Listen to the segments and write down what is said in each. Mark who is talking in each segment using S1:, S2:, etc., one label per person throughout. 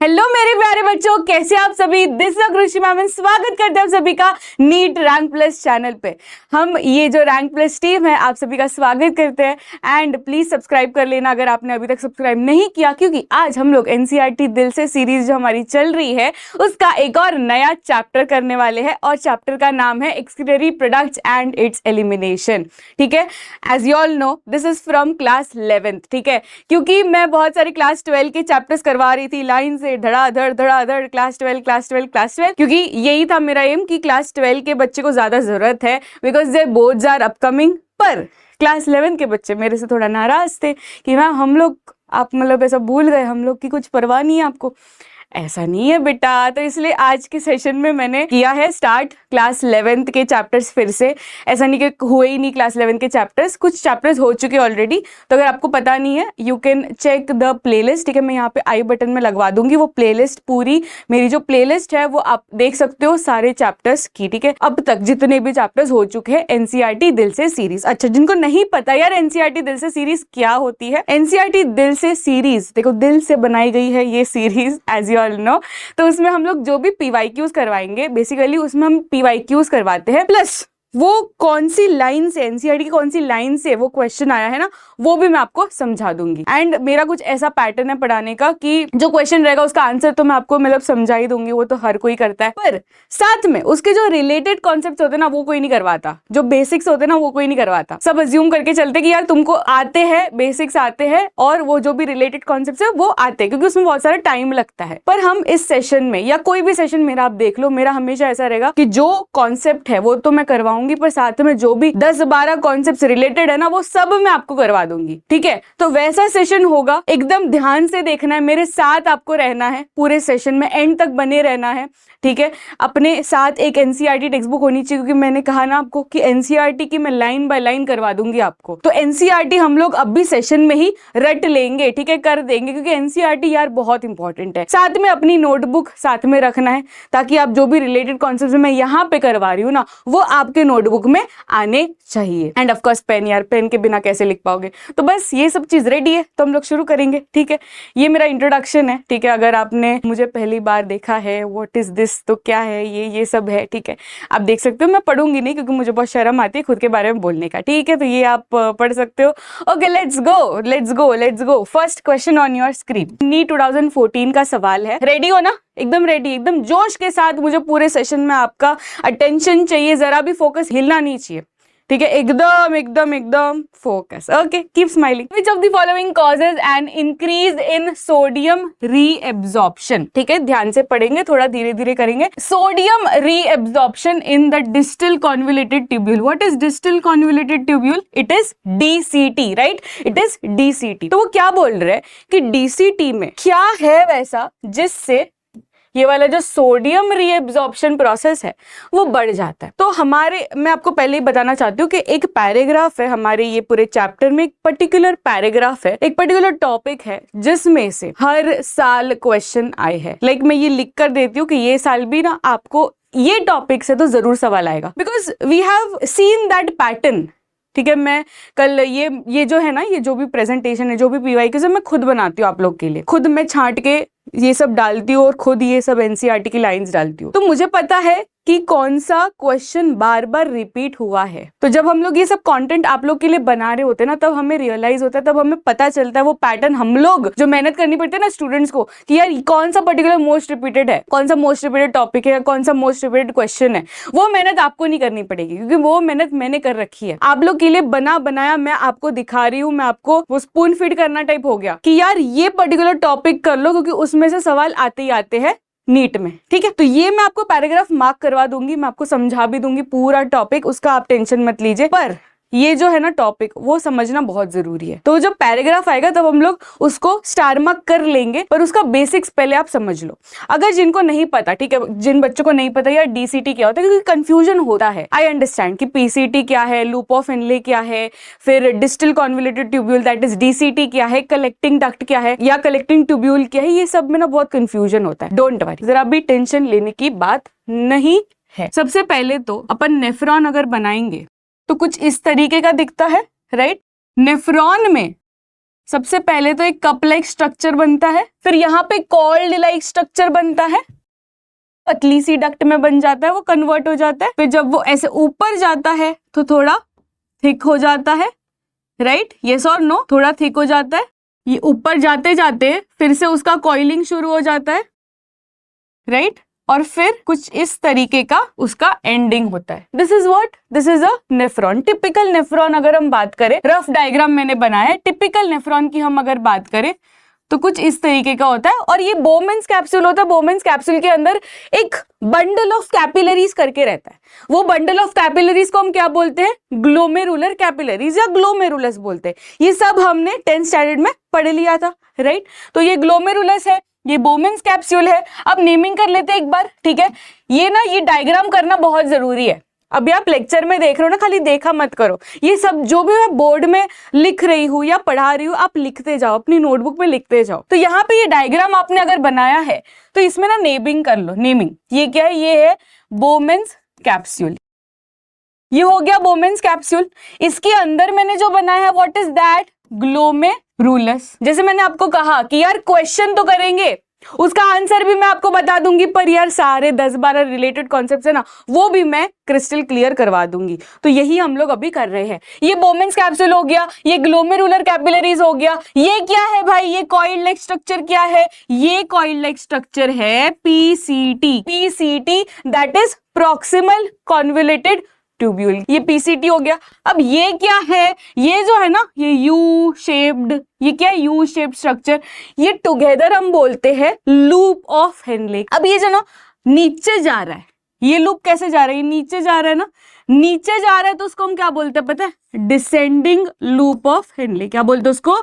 S1: Hello मेरे प्यारे बच्चों, कैसे आप सभी। दिस इज कृषि मैम, स्वागत करते हैं आप सभी का नीट रैंक प्लस चैनल पे। हम ये जो रैंक प्लस टीम है आप सभी का स्वागत करते हैं एंड प्लीज सब्सक्राइब कर लेना अगर आपने अभी तक सब्सक्राइब नहीं किया, क्योंकि आज हम लोग एनसीईआरटी दिल से सीरीज जो हमारी चल रही है उसका एक और नया चैप्टर करने वाले हैं और चैप्टर का नाम है excretory products and its elimination. ठीक है, as you all know this is from class 11th। ठीक है, क्योंकि मैं बहुत सारे क्लास 12 के चैप्टर्स करवा रही थी लाइन से धड़ाधड़ क्लास 12, क्योंकि यही था मेरा एम कि क्लास 12 के बच्चे को ज्यादा जरूरत है because their boards are upcoming. पर क्लास 11 के बच्चे मेरे से थोड़ा नाराज थे कि मैम हम लोग, आप मतलब ऐसा भूल गए, हम लोग की कुछ परवाह नहीं है आपको। ऐसा नहीं है बेटा, तो इसलिए आज के सेशन में मैंने किया है स्टार्ट क्लास 11th के चैप्टर्स फिर से। ऐसा नहीं कि हुए ही नहीं क्लास 11 के चैप्टर्स, कुछ चैप्टर्स हो चुके ऑलरेडी। तो अगर आपको पता नहीं है you can check the playlist. ठीक है, मैं यहाँ पे आई बटन में लगवा दूंगी वो प्लेलिस्ट, पूरी मेरी जो प्लेलिस्ट है वो आप देख सकते हो सारे चैप्टर्स की। ठीक है, अब तक जितने भी चैप्टर्स हो चुके हैं एनसीईआरटी दिल से सीरीज। अच्छा, जिनको नहीं पता यार एनसीईआरटी दिल से सीरीज क्या होती है, एनसीईआरटी दिल से सीरीज देखो दिल से बनाई गई है ये series as you all know. तो उसमें हम लोग जो भी पीवाईक्यूज करवाएंगे, बेसिकली उसमें हम पीवाईक्यूज करवाते हैं, प्लस वो कौन सी लाइन से, एनसीईआरटी की कौन सी लाइन से वो क्वेश्चन आया है ना, वो भी मैं आपको समझा दूंगी। एंड मेरा कुछ ऐसा पैटर्न है पढ़ाने का कि जो क्वेश्चन रहेगा उसका आंसर तो मैं आपको मतलब समझा ही दूंगी, वो तो हर कोई करता है, पर साथ में उसके जो रिलेटेड कॉन्सेप्ट होते हैं ना वो कोई नहीं करवाता, जो बेसिक्स होते हैं ना वो कोई नहीं करवाता। सब अज्यूम करके चलते कि यार तुमको आते हैं, बेसिक्स आते हैं और वो जो भी रिलेटेड कॉन्सेप्ट है वो आते हैं, क्योंकि उसमें बहुत सारा टाइम लगता है। पर हम इस सेशन में या कोई भी सेशन मेरा आप देख लो, मेरा हमेशा ऐसा रहेगा कि जो कॉन्सेप्ट है वो तो मैं करवाऊंगी, पर साथ में जो भी 10-12 कॉन्सेप्ट्स रिलेटेड है ना वो सब मैं आपको करवा दूंगी। ठीक है, तो वैसा सेशन होगा, एकदम ध्यान से देखना है, मेरे साथ आपको रहना है पूरे सेशन में, एंड तक बने रहना है। ठीक है, अपने साथ एक एनसीईआरटी टेक्स्ट बुक होनी चाहिए, क्योंकि मैंने कहा ना आपको कि एनसीईआरटी की मैं लाइन बाय लाइन करवा दूंगी आपको। तो एनसीईआरटी हम लोग अब भी सेशन में ही रट लेंगे, ठीक है, कर देंगे, क्योंकि एनसीईआरटी यार बहुत इंपॉर्टेंट है। साथ में अपनी नोटबुक साथ में रखना है, ताकि आप जो भी रिलेटेड कॉन्सेप्ट मैं यहाँ पे करवा रही हूँ ना वो आपके नोटबुक में आने चाहिए। एंड ऑफ कोर्स पेन, यार पेन के बिना कैसे लिख पाओगे। तो बस ये सब चीज रेडी है तो हम लोग शुरू करेंगे। ठीक है, ये मेरा इंट्रोडक्शन है। ठीक है, अगर आपने मुझे पहली बार देखा है, व्हाट इज दिस, तो क्या है ये सब है। ठीक है, आप देख सकते हो, मैं पढ़ूंगी नहीं क्योंकि मुझे बहुत शर्म आती है खुद के बारे में बोलने का। ठीक है, तो ये आप पढ़ सकते हो। Okay, let's go. First question on your screen, NEET 2014 का सवाल है। रेडी हो ना? एकदम रेडी, एकदम जोश के साथ। मुझे पूरे सेशन में आपका अटेंशन चाहिए, जरा भी फोकस हिलना नहीं चाहिए। ठीक है, एकदम focus. Okay, keep smiling. Which of the following causes an increase in sodium reabsorption? ठीक है, ध्यान से पढ़ेंगे, थोड़ा धीरे धीरे करेंगे। Sodium reabsorption in the distal convoluted tubule. What is distal convoluted tubule? It is DCT, right? It is DCT. तो वो क्या बोल रहे हैं कि डीसीटी में क्या है वैसा जिससे ये वाला जो सोडियम रीएब्जॉर्प्शन प्रोसेस है वो बढ़ जाता है। तो हमारे, मैं आपको पहले ही बताना चाहती हूँ कि एक पैराग्राफ है हमारे ये पूरे चैप्टर में, एक पर्टिकुलर पैराग्राफ है, एक पर्टिकुलर टॉपिक है जिसमें से हर साल क्वेश्चन आए हैं। लाइक मैं ये लिख कर देती हूँ कि ये साल भी ना आपको ये टॉपिक से तो जरूर सवाल आएगा, because we have seen that pattern. ठीक है, मैं कल ये जो है ना, ये जो भी प्रेजेंटेशन है, जो भी पीवाईक्यूज है, मैं खुद बनाती हूँ आप लोग के लिए, खुद मैं छांट के ये सब डालती हूँ और खुद ये सब एनसीईआरटी की लाइंस डालती हूँ। तो मुझे पता है कि कौन सा क्वेश्चन बार बार रिपीट हुआ है। तो जब हम लोग ये सब कंटेंट आप लोग के लिए बना रहे होते हैं ना, तब हमें रियलाइज होता है, तब हमें पता चलता है वो पैटर्न। हम लोग जो मेहनत करनी पड़ती है ना स्टूडेंट्स को कि यार कौन सा पर्टिकुलर मोस्ट रिपीटेड है, कौन सा मोस्ट रिपीटेड टॉपिक है, कौन सा मोस्ट रिपीटेड क्वेश्चन है, वो मेहनत आपको नहीं करनी पड़ेगी, क्योंकि वो मेहनत मैंने कर रखी है आप लोग के लिए। बनाया मैं आपको दिखा रही हूँ, मैं आपको वो स्पून फीड करना टाइप हो गया कि यार ये पर्टिकुलर टॉपिक कर लो, क्योंकि उसमें से सवाल आते ही आते हैं नीट में। ठीक है, तो ये मैं आपको पैराग्राफ मार्क करवा दूंगी, मैं आपको समझा भी दूंगी पूरा टॉपिक, उसका आप टेंशन मत लीजिए। पर ये जो है ना टॉपिक वो समझना बहुत जरूरी है। तो जब पैराग्राफ आएगा तब हम लोग उसको स्टार मार्क कर लेंगे, पर उसका बेसिक्स पहले आप समझ लो। अगर जिनको नहीं पता, ठीक है, जिन बच्चों को नहीं पता यार डीसीटी क्या होता है, क्योंकि कंफ्यूजन होता है, आई अंडरस्टैंड कि पीसीटी क्या है, लूप ऑफ इनले क्या है, फिर distal convoluted tubule that is DCT क्या है, कलेक्टिंग डक्ट क्या है या कलेक्टिंग ट्यूब्यूल क्या है, ये सब में ना बहुत कंफ्यूजन होता है। डोंट वरी, जरा भी टेंशन लेने की बात नहीं है। सबसे पहले तो अपन नेफ्रॉन अगर बनाएंगे तो कुछ इस तरीके का दिखता है, राइट? नेफ्रॉन में सबसे पहले तो एक कप लाइक स्ट्रक्चर बनता है, फिर यहाँ पे कॉर्ड लाइक स्ट्रक्चर बनता है, पतली सी डक्ट में बन जाता है, वो कन्वर्ट हो जाता है, फिर जब वो ऐसे ऊपर जाता है तो थोड़ा थिक हो जाता है, राइट, यस और नो, थोड़ा थिक हो जाता है, ये ऊपर जाते जाते फिर से उसका कॉइलिंग शुरू हो जाता है, राइट, और फिर कुछ इस तरीके का उसका एंडिंग होता है। This is what, this is a nephron. Typical nephron अगर हम बात करें, रफ डायग्राम मैंने बनाया है, टिपिकल नेफ्रॉन की हम अगर बात करें तो कुछ इस तरीके का होता है, और ये बोमेंस कैप्सूल होता है। बोमेंस कैप्सूल के अंदर एक बंडल ऑफ कैपिलरीज करके रहता है। वो बंडल ऑफ कैपिलरीज को हम क्या बोलते हैं, ग्लोमेरुलर कैपिलरीज या ग्लोमेरुलस बोलते हैं। ये सब हमने 10th स्टैंडर्ड में पढ़ लिया था, राइट। तो ये ग्लोमेरुलस है, ये बोमेंस कैप्सूल है। अब नेमिंग कर लेते हैं एक बार, ठीक है। ये ना, ये डायग्राम करना बहुत जरूरी है। अभी आप लेक्चर में देख रहे हो ना, खाली देखा मत करो। ये सब जो भी मैं बोर्ड में लिख रही हूँ या पढ़ा रही हूँ, आप लिखते जाओ, अपनी नोटबुक में लिखते जाओ। तो यहाँ पे ये डायग्राम आपने अगर बनाया है तो इसमें ना नेमिंग कर लो। नेमिंग, ये क्या है, ये है बोमेंस कैप्सूल। ये हो गया बोमेंस कैप्सूल। इसके अंदर मैंने जो बनाया है, व्हाट इज दैट, ग्लोमेरुलस। जैसे मैंने आपको कहा कि यार क्वेश्चन तो करेंगे, उसका आंसर भी मैं आपको बता दूंगी, पर यार सारे 10-12 रिलेटेड कॉन्सेप्ट्स है ना, वो भी मैं क्रिस्टल क्लियर करवा दूंगी। तो यही हम लोग अभी कर रहे हैं। ये बोमेंस कैप्सूल हो गया, ये ग्लोमेरुलर कैपिलरीज हो गया। ये क्या है भाई, ये कॉइल्ड लाइक स्ट्रक्चर क्या है, ये कॉइल्ड लाइक स्ट्रक्चर है PCT. PCT that is proximal convoluted tubule, ये पीसीटी हो गया। अब ये क्या है, ये जो है ना, ये यू शेप्ड, ये क्या है, यू शेप्ड स्ट्रक्चर, ये टुगेदर हम बोलते हैं लूप ऑफ हेनले। अब ये जो ना नीचे जा रहा है, ये लूप कैसे जा रहा है, ये नीचे जा रहा है ना, नीचे जा रहा है तो उसको हम क्या बोलते हैं पता है, डिसेंडिंग लूप ऑफ हेनले। क्या बोलते हैं उसको,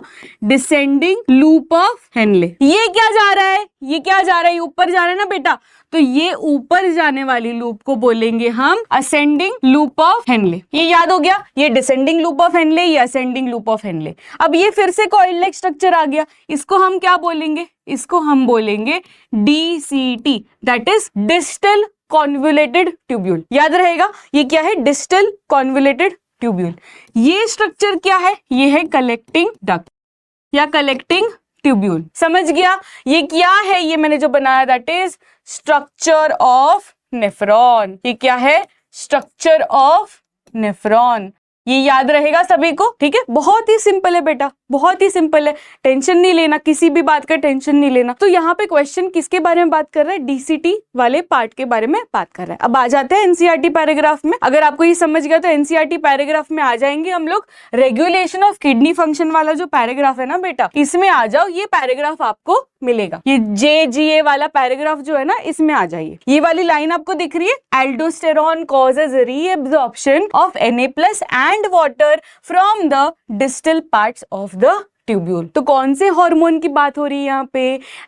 S1: डिसेंडिंग लूप ऑफ हेनले। ये क्या जा रहा है, ये क्या जा रहा है, ये ऊपर जा रहा है ना बेटा, तो ये ऊपर जाने वाली लूप को बोलेंगे हम असेंडिंग लूप ऑफ हेनले। ये याद हो गया, ये डिसेंडिंग लूप ऑफ हेनले, ये असेंडिंग लूप ऑफ हेनले। अब ये फिर से कॉइल्ड लाइक स्ट्रक्चर आ गया, इसको हम क्या बोलेंगे, इसको हम बोलेंगे DCT, that is distal convoluted tubule. याद रहेगा, ये क्या है, डिस्टल कॉन्वोल्यूटेड ट्यूब्यूल। ये स्ट्रक्चर क्या है, ये है कलेक्टिंग डक्ट या कलेक्टिंग ट्यूब्यूल। समझ गया, ये क्या है, ये मैंने जो बनाया that is structure of nephron. ये क्या है, स्ट्रक्चर ऑफ नेफ्रॉन। ये याद रहेगा सभी को, ठीक है। बहुत ही सिंपल है बेटा, बहुत ही सिंपल है, टेंशन नहीं लेना, किसी भी बात का टेंशन नहीं लेना। तो यहाँ पे क्वेश्चन किसके बारे में बात कर रहा है, डीसीटी वाले पार्ट के बारे में बात कर रहा है। अब आ जाते हैं एनसीईआरटी पैराग्राफ में। अगर आपको ये समझ गया तो एनसीईआरटी पैराग्राफ में आ जाएंगे हम लोग। रेगुलेशन ऑफ किडनी फंक्शन वाला जो पैराग्राफ है ना बेटा, इसमें आ जाओ, ये पैराग्राफ आपको मिलेगा। ये JGA वाला पैराग्राफ जो है ना, इसमें आ जाइए। ये वाली लाइन आपको दिख रही है, aldosterone causes reabsorption of Na+ and water from the distal parts of the tubule. तो कौन से हार्मोन की बात हो रही है यहाँ पे,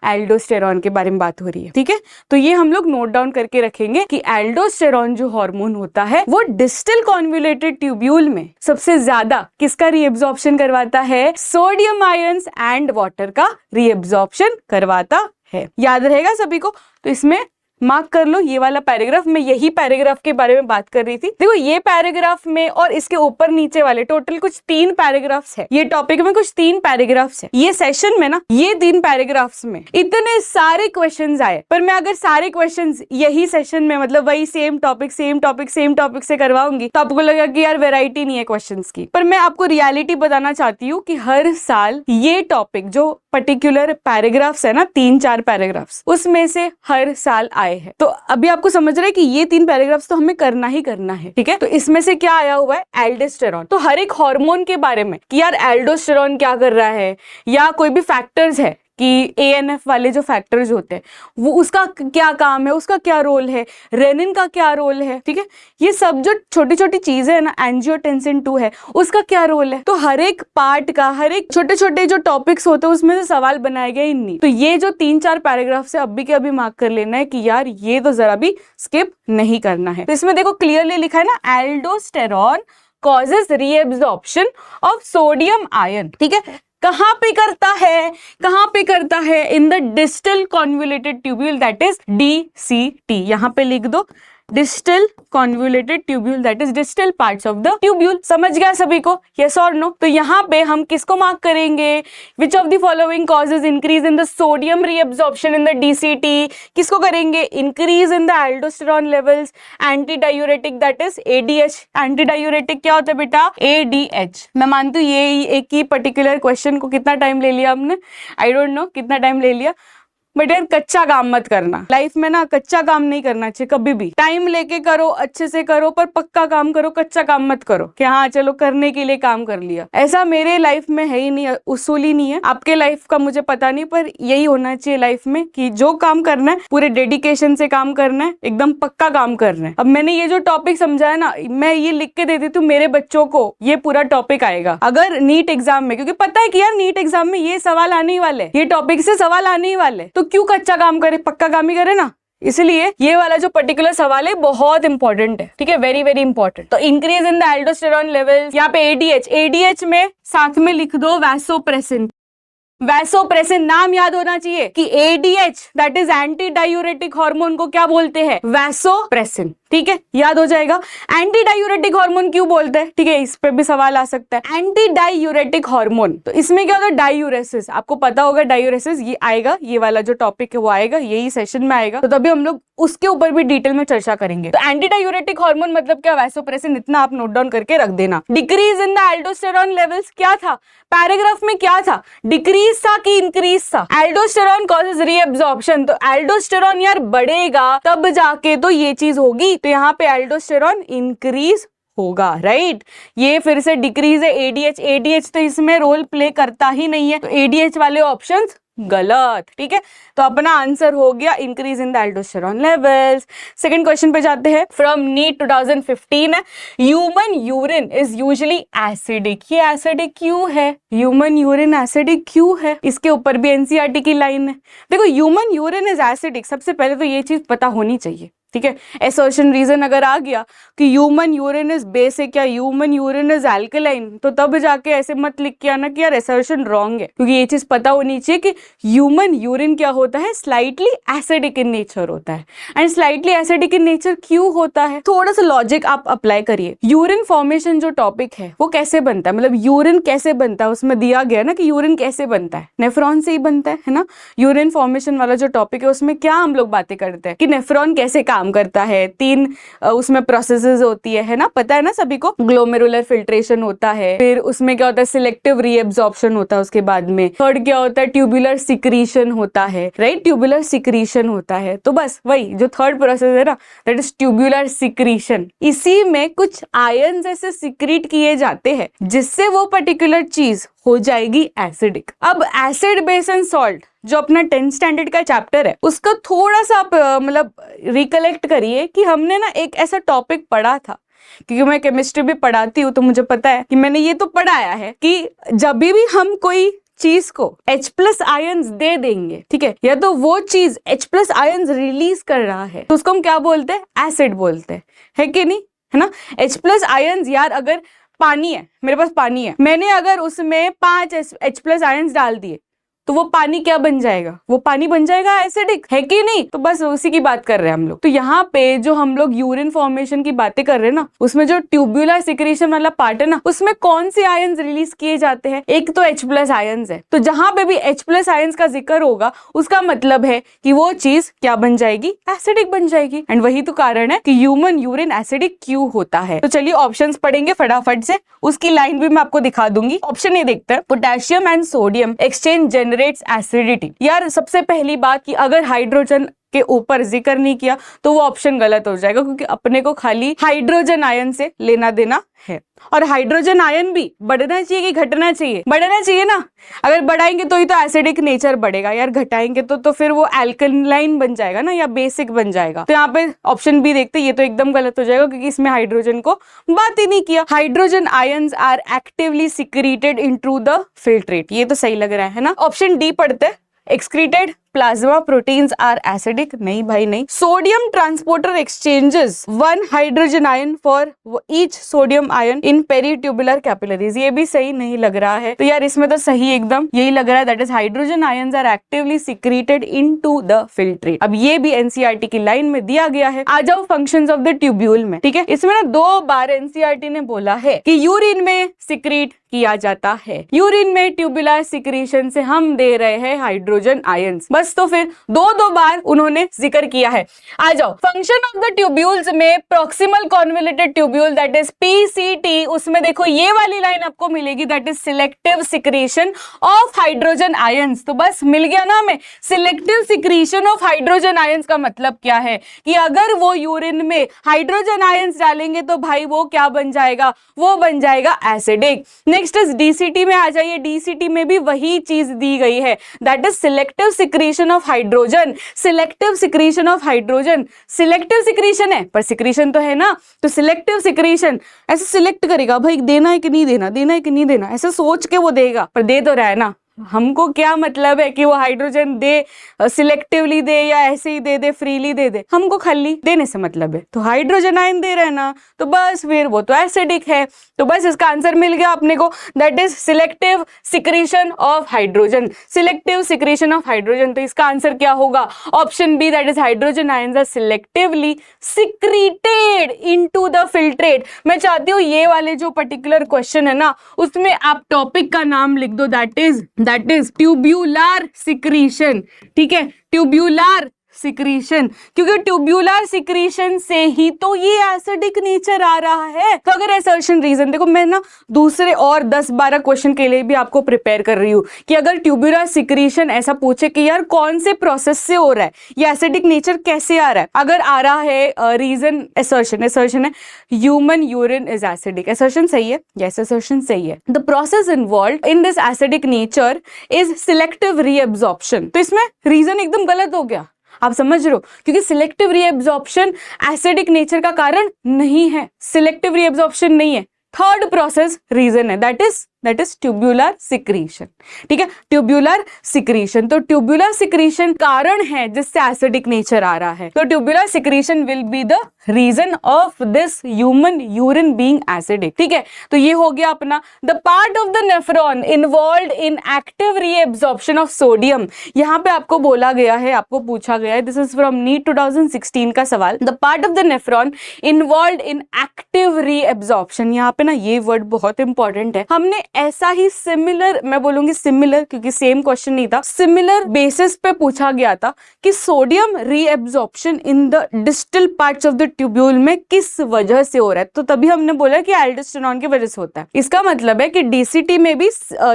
S1: एल्डोस्टेरॉन के बारे में बात हो रही है, ठीक है। तो ये हम लोग नोट डाउन करके रखेंगे कि एल्डोस्टेरॉन जो हार्मोन होता है वो डिस्टल कॉन्वोल्यूटेड ट्यूब्यूल में सबसे ज्यादा किसका रीएब्जॉर्प्शन करवाता है, सोडियम आयंस एंड वाटर का रीएब्जॉर्प्शन करवाता है। याद रहेगा सभी को, तो इसमें मार्क कर लो ये वाला पैराग्राफ। मैं यही पैराग्राफ के बारे में बात कर रही थी। देखो ये पैराग्राफ में और इसके ऊपर नीचे वाले टोटल कुछ 3 पैराग्राफ्स है। ये टॉपिक में कुछ 3 पैराग्राफ्स है। ये सेशन में ना, ये 3 पैराग्राफ्स में इतने सारे क्वेश्चंस आए, पर मैं अगर सारे क्वेश्चंस यही सेशन में, मतलब वही सेम टॉपिक से करवाऊंगी तो आपको लगेगा कि यार वैरायटी नहीं है क्वेश्चंस की। पर मैं आपको रियलिटी बताना चाहती हूँ कि हर साल ये टॉपिक जो पर्टिकुलर पैराग्राफ्स है ना, 3-4 पैराग्राफ्स, उसमें से हर साल आए हैं। तो अभी आपको समझ रहा है कि ये 3 पैराग्राफ्स तो हमें करना ही करना है, ठीक है। तो इसमें से क्या आया हुआ है, एल्डोस्टेरॉन। तो हर एक हार्मोन के बारे में कि यार एल्डोस्टेरॉन क्या कर रहा है, या कोई भी फैक्टर्स है कि ANF वाले जो फैक्टर्स होते हैं वो उसका क्या काम है, उसका क्या रोल है, रेनिन का क्या रोल है, ठीक है। ये सब जो छोटी छोटी चीजें है ना, एंजियोटेंसिन 2 है, उसका क्या रोल है। तो हर एक पार्ट का, हर एक छोटे छोटे जो टॉपिक्स होते हैं उसमें से सवाल बनाए गए ही नहीं। तो ये जो 3-4 पैराग्राफ से अभी के अभी मार्क कर लेना है कि यार ये तो जरा भी स्किप नहीं करना है। तो इसमें देखो क्लियरली लिखा है ना, aldosterone causes reabsorption of sodium ion, ठीक है। कहां पे करता है, in the distal convoluted tubule that is DCT। यहां पे लिख दो distal convoluted tubule, that is distal parts of the tubule. समझ गया सभी को, यस और नो? तो यहाँ पे हम किसको मार्क करेंगे? विच of the following causes increase in the sodium reabsorption in the DCT? किसको करेंगे? Increase in the aldosterone levels, anti diuretic that is ADH. Anti diuretic क्या होता है बेटा? एडीएच। मैं मानती हूँ ये एक ही पर्टिकुलर क्वेश्चन को कितना टाइम ले लिया हमने, आई डोंट नो कितना टाइम ले लिया, बट यार कच्चा काम मत करना लाइफ में ना, कच्चा काम नहीं करना चाहिए कभी भी। टाइम लेके करो, अच्छे से करो, पर पक्का काम करो, कच्चा काम मत करो कि हाँ चलो करने के लिए काम कर लिया। ऐसा मेरे लाइफ में है ही नहीं, उसूल ही नहीं है। आपके लाइफ का मुझे पता नहीं, पर यही होना चाहिए लाइफ में कि जो काम करना है पूरे डेडिकेशन से काम करना है, एकदम पक्का काम करना है। अब मैंने ये जो टॉपिक समझा है ना, मैं ये लिख के दे देती हूँ मेरे बच्चों को, ये पूरा टॉपिक आएगा अगर नीट एग्जाम में, क्योंकि पता है कि यार नीट एग्जाम में ये सवाल आने ही वाले, ये टॉपिक से सवाल आने ही वाले, तो क्यों कच्चा काम करे, पक्का काम ही करे ना। इसलिए ये वाला जो पर्टिकुलर सवाल है बहुत इंपॉर्टेंट है, ठीक है, वेरी वेरी इंपॉर्टेंट। तो increase in the aldosterone levels, यहाँ पे एडीएच, एडीएच में साथ में लिख दो वैसोप्रेसिन। वैसोप्रेसिन नाम याद होना चाहिए कि ADH that is anti diuretic hormone को क्या बोलते हैं? वैसोप्रेसिन, ठीक है, याद हो जाएगा। एंटी डायूरेटिक हार्मोन क्यों बोलते हैं? ठीक है, इस पे भी सवाल आ सकता है। एंटी डायूरेटिक हार्मोन, तो इसमें क्या होता है? डायूरेसिस, आपको पता होगा डायूरेसिस, ये आएगा, ये वाला जो टॉपिक है वो आएगा, यही सेशन में आएगा, तो तभी हम लोग उसके ऊपर भी डिटेल में चर्चा करेंगे। तो एंटी डायूरेटिक हार्मोन मतलब क्या? वैसोप्रेसिन, इतना आप नोट डाउन करके रख देना। Decrease in the aldosterone levels क्या था? पैराग्राफ में क्या था? डिक्रीज था कि इंक्रीज था? एल्डोस्टेरॉन कॉजेज रीअब्जॉर्प्शन, तो एल्डोस्टेरॉन यार बढ़ेगा तब जाके तो ये चीज होगी, तो यहाँ पे एल्डोस्टेरॉन इंक्रीज होगा, राइट। ये फिर से डिक्रीज है एडीएच, एडीएच तो इसमें रोल प्ले करता ही नहीं है, तो एडीएच वाले ऑप्शंस गलत, ठीक है। तो अपना आंसर हो गया increase in the aldosterone levels. Second question पे जाते हैं, फ्रॉम नीट 2015 है, human urine is usually acidic. ये एसिडिक क्यों है? ह्यूमन यूरिन एसिडिक क्यों है? इसके ऊपर भी एनसीईआरटी की लाइन है। देखो, ह्यूमन यूरिन इज एसिडिक, सबसे पहले तो ये चीज पता होनी चाहिए, ठीक है। एसर्शन रीजन अगर आ गया कि ह्यूमन यूरिन इज बेसिक या ह्यूमन यूरिन इज एल्कलाइन, तो तब जाके ऐसे मत लिख के आना कि यार एसर्शन रॉन्ग है, क्योंकि ये चीज पता होनी चाहिए कि ह्यूमन यूरिन क्या होता है? स्लाइटली एसिडिक इन नेचर होता है। And slightly acidic in nature क्यों होता है? थोड़ा सा लॉजिक आप अप्लाई करिए। यूरिन फॉर्मेशन जो टॉपिक है वो कैसे बनता है, मतलब यूरिन कैसे बनता है, उसमें दिया गया ना कि यूरिन कैसे बनता है, नेफ्रॉन से ही बनता है ना। यूरिन फॉर्मेशन वाला जो टॉपिक है उसमें क्या हम लोग बातें करते हैं कि नेफ्रॉन कैसे काम करता है, 3 उसमें प्रोसेसेस होती है ना, पता है ना सभी को। ग्लोमेरुलर फिल्ट्रेशन होता है, फिर उसमें क्या होता है? सिलेक्टिव रीएब्जॉर्प्शन होता है, उसके बाद में थर्ड क्या होता है? ट्यूबुलर सिक्रीशन होता है, राइट, ट्यूबुलर सिक्रीशन होता है। तो बस वही जो थर्ड प्रोसेस है ना, दैट इज ट्यूबुलर सिक्रीशन। इसी में कुछ आयंस ऐसे सिक्रीट किए जाते हैं जिससे वो पर्टिकुलर चीज हो जाएगी एसिडिक। अब एसिड बेस एंड सॉल्ट जो अपना 10th स्टैंडर्ड का चैप्टर है, उसका थोड़ा सा आप मतलब रिकलेक्ट करिए कि हमने ना एक ऐसा टॉपिक पढ़ा था, क्योंकि मैं केमिस्ट्री भी पढ़ाती हूँ तो मुझे पता है कि मैंने ये तो पढ़ाया है कि जब भी हम कोई चीज को H+ आयंस दे देंगे, ठीक है, या तो वो चीज H+ आयंस रिलीज कर रहा है, तो उसको हम क्या बोलते हैं? एसिड बोलते हैं, है कि नहीं, है ना। H+ आयंस, यार अगर पानी है, मेरे पास पानी है, मैंने अगर उसमें 5 H+ आयंस डाल दिए तो वो पानी क्या बन जाएगा? वो पानी बन जाएगा एसिडिक, है कि नहीं। तो बस उसी की बात कर रहे हैं हम लोग। तो यहाँ पे जो हम लोग यूरिन फॉर्मेशन की बातें कर रहे हैं ना, उसमें जो ट्यूबुलर सिक्रीशन वाला पार्ट है ना, उसमें कौन से आयंस रिलीज किए जाते हैं? एक तो H+ आयंस है, तो जहां पे भी H+ आयंस का जिक्र होगा उसका मतलब है कि वो चीज क्या बन जाएगी? एसिडिक बन जाएगी। एंड वही तो कारण है कि ह्यूमन यूरिन एसिडिक क्यों होता है। तो चलिए ऑप्शंस पढ़ेंगे फटाफट से, उसकी लाइन भी मैं आपको दिखा दूंगी। ऑप्शन ए देखते हैं, potassium and sodium exchange generates acidity. यार सबसे पहली बात कि अगर हाइड्रोजन के ऊपर जिक्र नहीं किया तो वो ऑप्शन गलत हो जाएगा, क्योंकि अपने को खाली हाइड्रोजन आयन से लेना देना है। और हाइड्रोजन आयन भी बढ़ना चाहिए कि घटना चाहिए? बढ़ना चाहिए ना। अगर बढ़ाएंगे तो ही तो एसिडिक नेचर बढ़ेगा, यार घटाएंगे तो फिर वो एल्कलाइन बन जाएगा ना, या बेसिक बन जाएगा। तो यहाँ पे ऑप्शन बी देखते, ये तो एकदम गलत हो जाएगा क्योंकि इसमें हाइड्रोजन को बात ही नहीं किया। Hydrogen ions are actively secreted into the filtrate, ये तो सही लग रहा है ना। ऑप्शन डी पढ़ते, excreted plasma proteins are acidic, नहीं भाई नहीं। Sodium transporter exchanges 1 hydrogen ion for each sodium ion in peritubular capillaries, ये भी सही नहीं लग रहा है। तो यार इसमें तो सही एकदम यही लग रहा है, that is hydrogen ions are actively secreted into the filtrate. अब ये भी एनसीईआरटी की लाइन में दिया गया है। आ जाओ फंक्शंस ऑफ द ट्यूब्यूल में, ठीक है। इसमें ना 2 बार एनसीईआरटी ने बोला है कि यूरिन में सिक्रीट किया जाता है, यूरिन में ट्यूबुलर सिक्रीशन से हम दे रहे हैं हाइड्रोजन आयंस, बस। तो फिर 2 बार उन्होंने जिक्र किया है। आ जाओ फंक्शन ऑफ द ट्यूब्यूल्स में proximal convoluted tubule that is PCT, उसमें देखो ये वाली लाइन आपको मिलेगी, that is selective secretion of hydrogen ions. तो बस मिल गया ना हमें। Selective secretion of hydrogen ions का मतलब क्या है कि अगर वो यूरिन में हाइड्रोजन आयंस डालेंगे तो भाई वो क्या बन जाएगा, वो बन जाएगा एसिडिक। नेक्स्ट इज डीसीटी में आ जाइए, डीसीटी में भी वही चीज दी गई है, that is selective secretion of hydrogen. Selective secretion of hydrogen, selective secretion है पर सिक्रीशन तो है ना, तो सिलेक्टिव सिक्रीशन ऐसे सिलेक्ट करेगा भाई देना है कि नहीं देना, देना है कि नहीं देना, ऐसे सोच के वो देगा, पर दे तो रहा है ना। हमको क्या मतलब है कि वो हाइड्रोजन दे सिलेक्टिवली दे या ऐसे ही दे दे, फ्रीली दे दे, हमको खाली देने से मतलब है। तो हाइड्रोजन आयन दे रहे हैं ना, तो बस फिर वो तो एसिडिक है। तो बस इसका आंसर मिल गया अपने को, that is selective secretion of hydrogen, selective secretion of hydrogen. तो इसका आंसर क्या होगा, option B, that is hydrogen ions are selectively secreted into the filtrate. मैं चाहती हूँ ये वाले जो पर्टिकुलर क्वेश्चन है ना, उसमें आप टॉपिक का नाम लिख दो, दैट इज ट्यूब्यूलर सिक्रीशन, ठीक है, ट्यूब्यूलर सिक्रीशन, क्योंकि ट्यूब्यूलर सिक्रीशन से ही तो ये एसिडिक नेचर आ रहा है। तो अगर असर्शन रीजन देखो, मैं ना दूसरे और 10-12 क्वेश्चन के लिए भी आपको प्रिपेयर कर रही हूँ कि अगर ट्यूब्यूलर सिक्रीशन ऐसा पूछे कि यार कौन से प्रोसेस से हो रहा है, ये एसिडिक नेचर कैसे आ रहा है, अगर आ रहा है रीजन असर्शन है human urine is acidic, assertion सही है, यस असर्शन सही है। The process involved in this acidic nature is selective reabsorption. तो इसमें रीजन एकदम गलत हो गया, आप समझ रहे हो, क्योंकि सिलेक्टिव रीअब्जॉर्प्शन एसिडिक नेचर का कारण नहीं है, सिलेक्टिव रीअब्जॉर्प्शन नहीं है। थर्ड प्रोसेस रीजन है, दैट इज ट्यूब्यूलर सिक्रीशन, ठीक है, ट्यूब्यूलर सिक्रीशन। तो ट्यूब्यूलर सिक्रीशन कारण है जिससे एसिडिक नेचर आ रहा है। तो tubular secretion will be the reason of this human urine being acidic, ठीक है। तो ये हो गया अपना the part of the nephron involved in active reabsorption of sodium. यहाँ पे आपको बोला गया है, आपको पूछा गया है, दिस इज फ्रॉम नीट 2016 का सवाल, the part of the nephron involved in active reabsorption. यहाँ पे ना ये वर्ड बहुत इंपॉर्टेंट है, हमने ऐसा ही सिमिलर, मैं बोलूंगी सिमिलर क्योंकि सेम क्वेश्चन नहीं था, सिमिलर बेसिस पे पूछा गया था कि sodium reabsorption in the distal parts of the tubule में किस वजह से हो रहा है। तो तभी हमने बोला कि एल्डोस्टेरॉन की वजह से होता है। इसका मतलब है कि डीसीटी में भी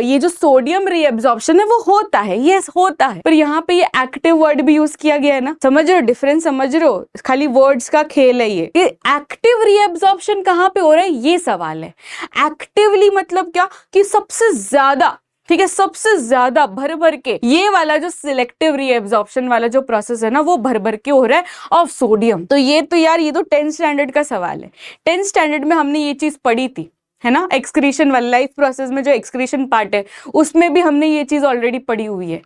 S1: ये जो सोडियम रीअब्जॉर्प्शन है वो होता है, यस होता है, पर यहाँ पे ये एक्टिव वर्ड भी यूज किया गया है ना, समझ रहे हो डिफरेंस, समझ रहे हो, खाली वर्ड्स का खेल है ये। एक्टिव रीअब्जॉर्प्शन कहाँ पे हो रहा है ये सवाल है। एक्टिवली मतलब क्या कि सबसे ज्यादा, ठीक है, सबसे ज्यादा भर भर के, ये वाला जो सिलेक्टिव रीअब्जॉर्प्शन वाला जो प्रोसेस है ना वो भर भर के हो रहा है ऑफ सोडियम। तो ये तो यार ये तो 10th स्टैंडर्ड का सवाल है, 10th स्टैंडर्ड में हमने ये चीज पढ़ी थी, है ना, एक्सक्रीशन वाला लाइफ प्रोसेस में जो एक्सक्रीशन पार्ट है उसमें भी हमने ये चीज ऑलरेडी पढ़ी हुई है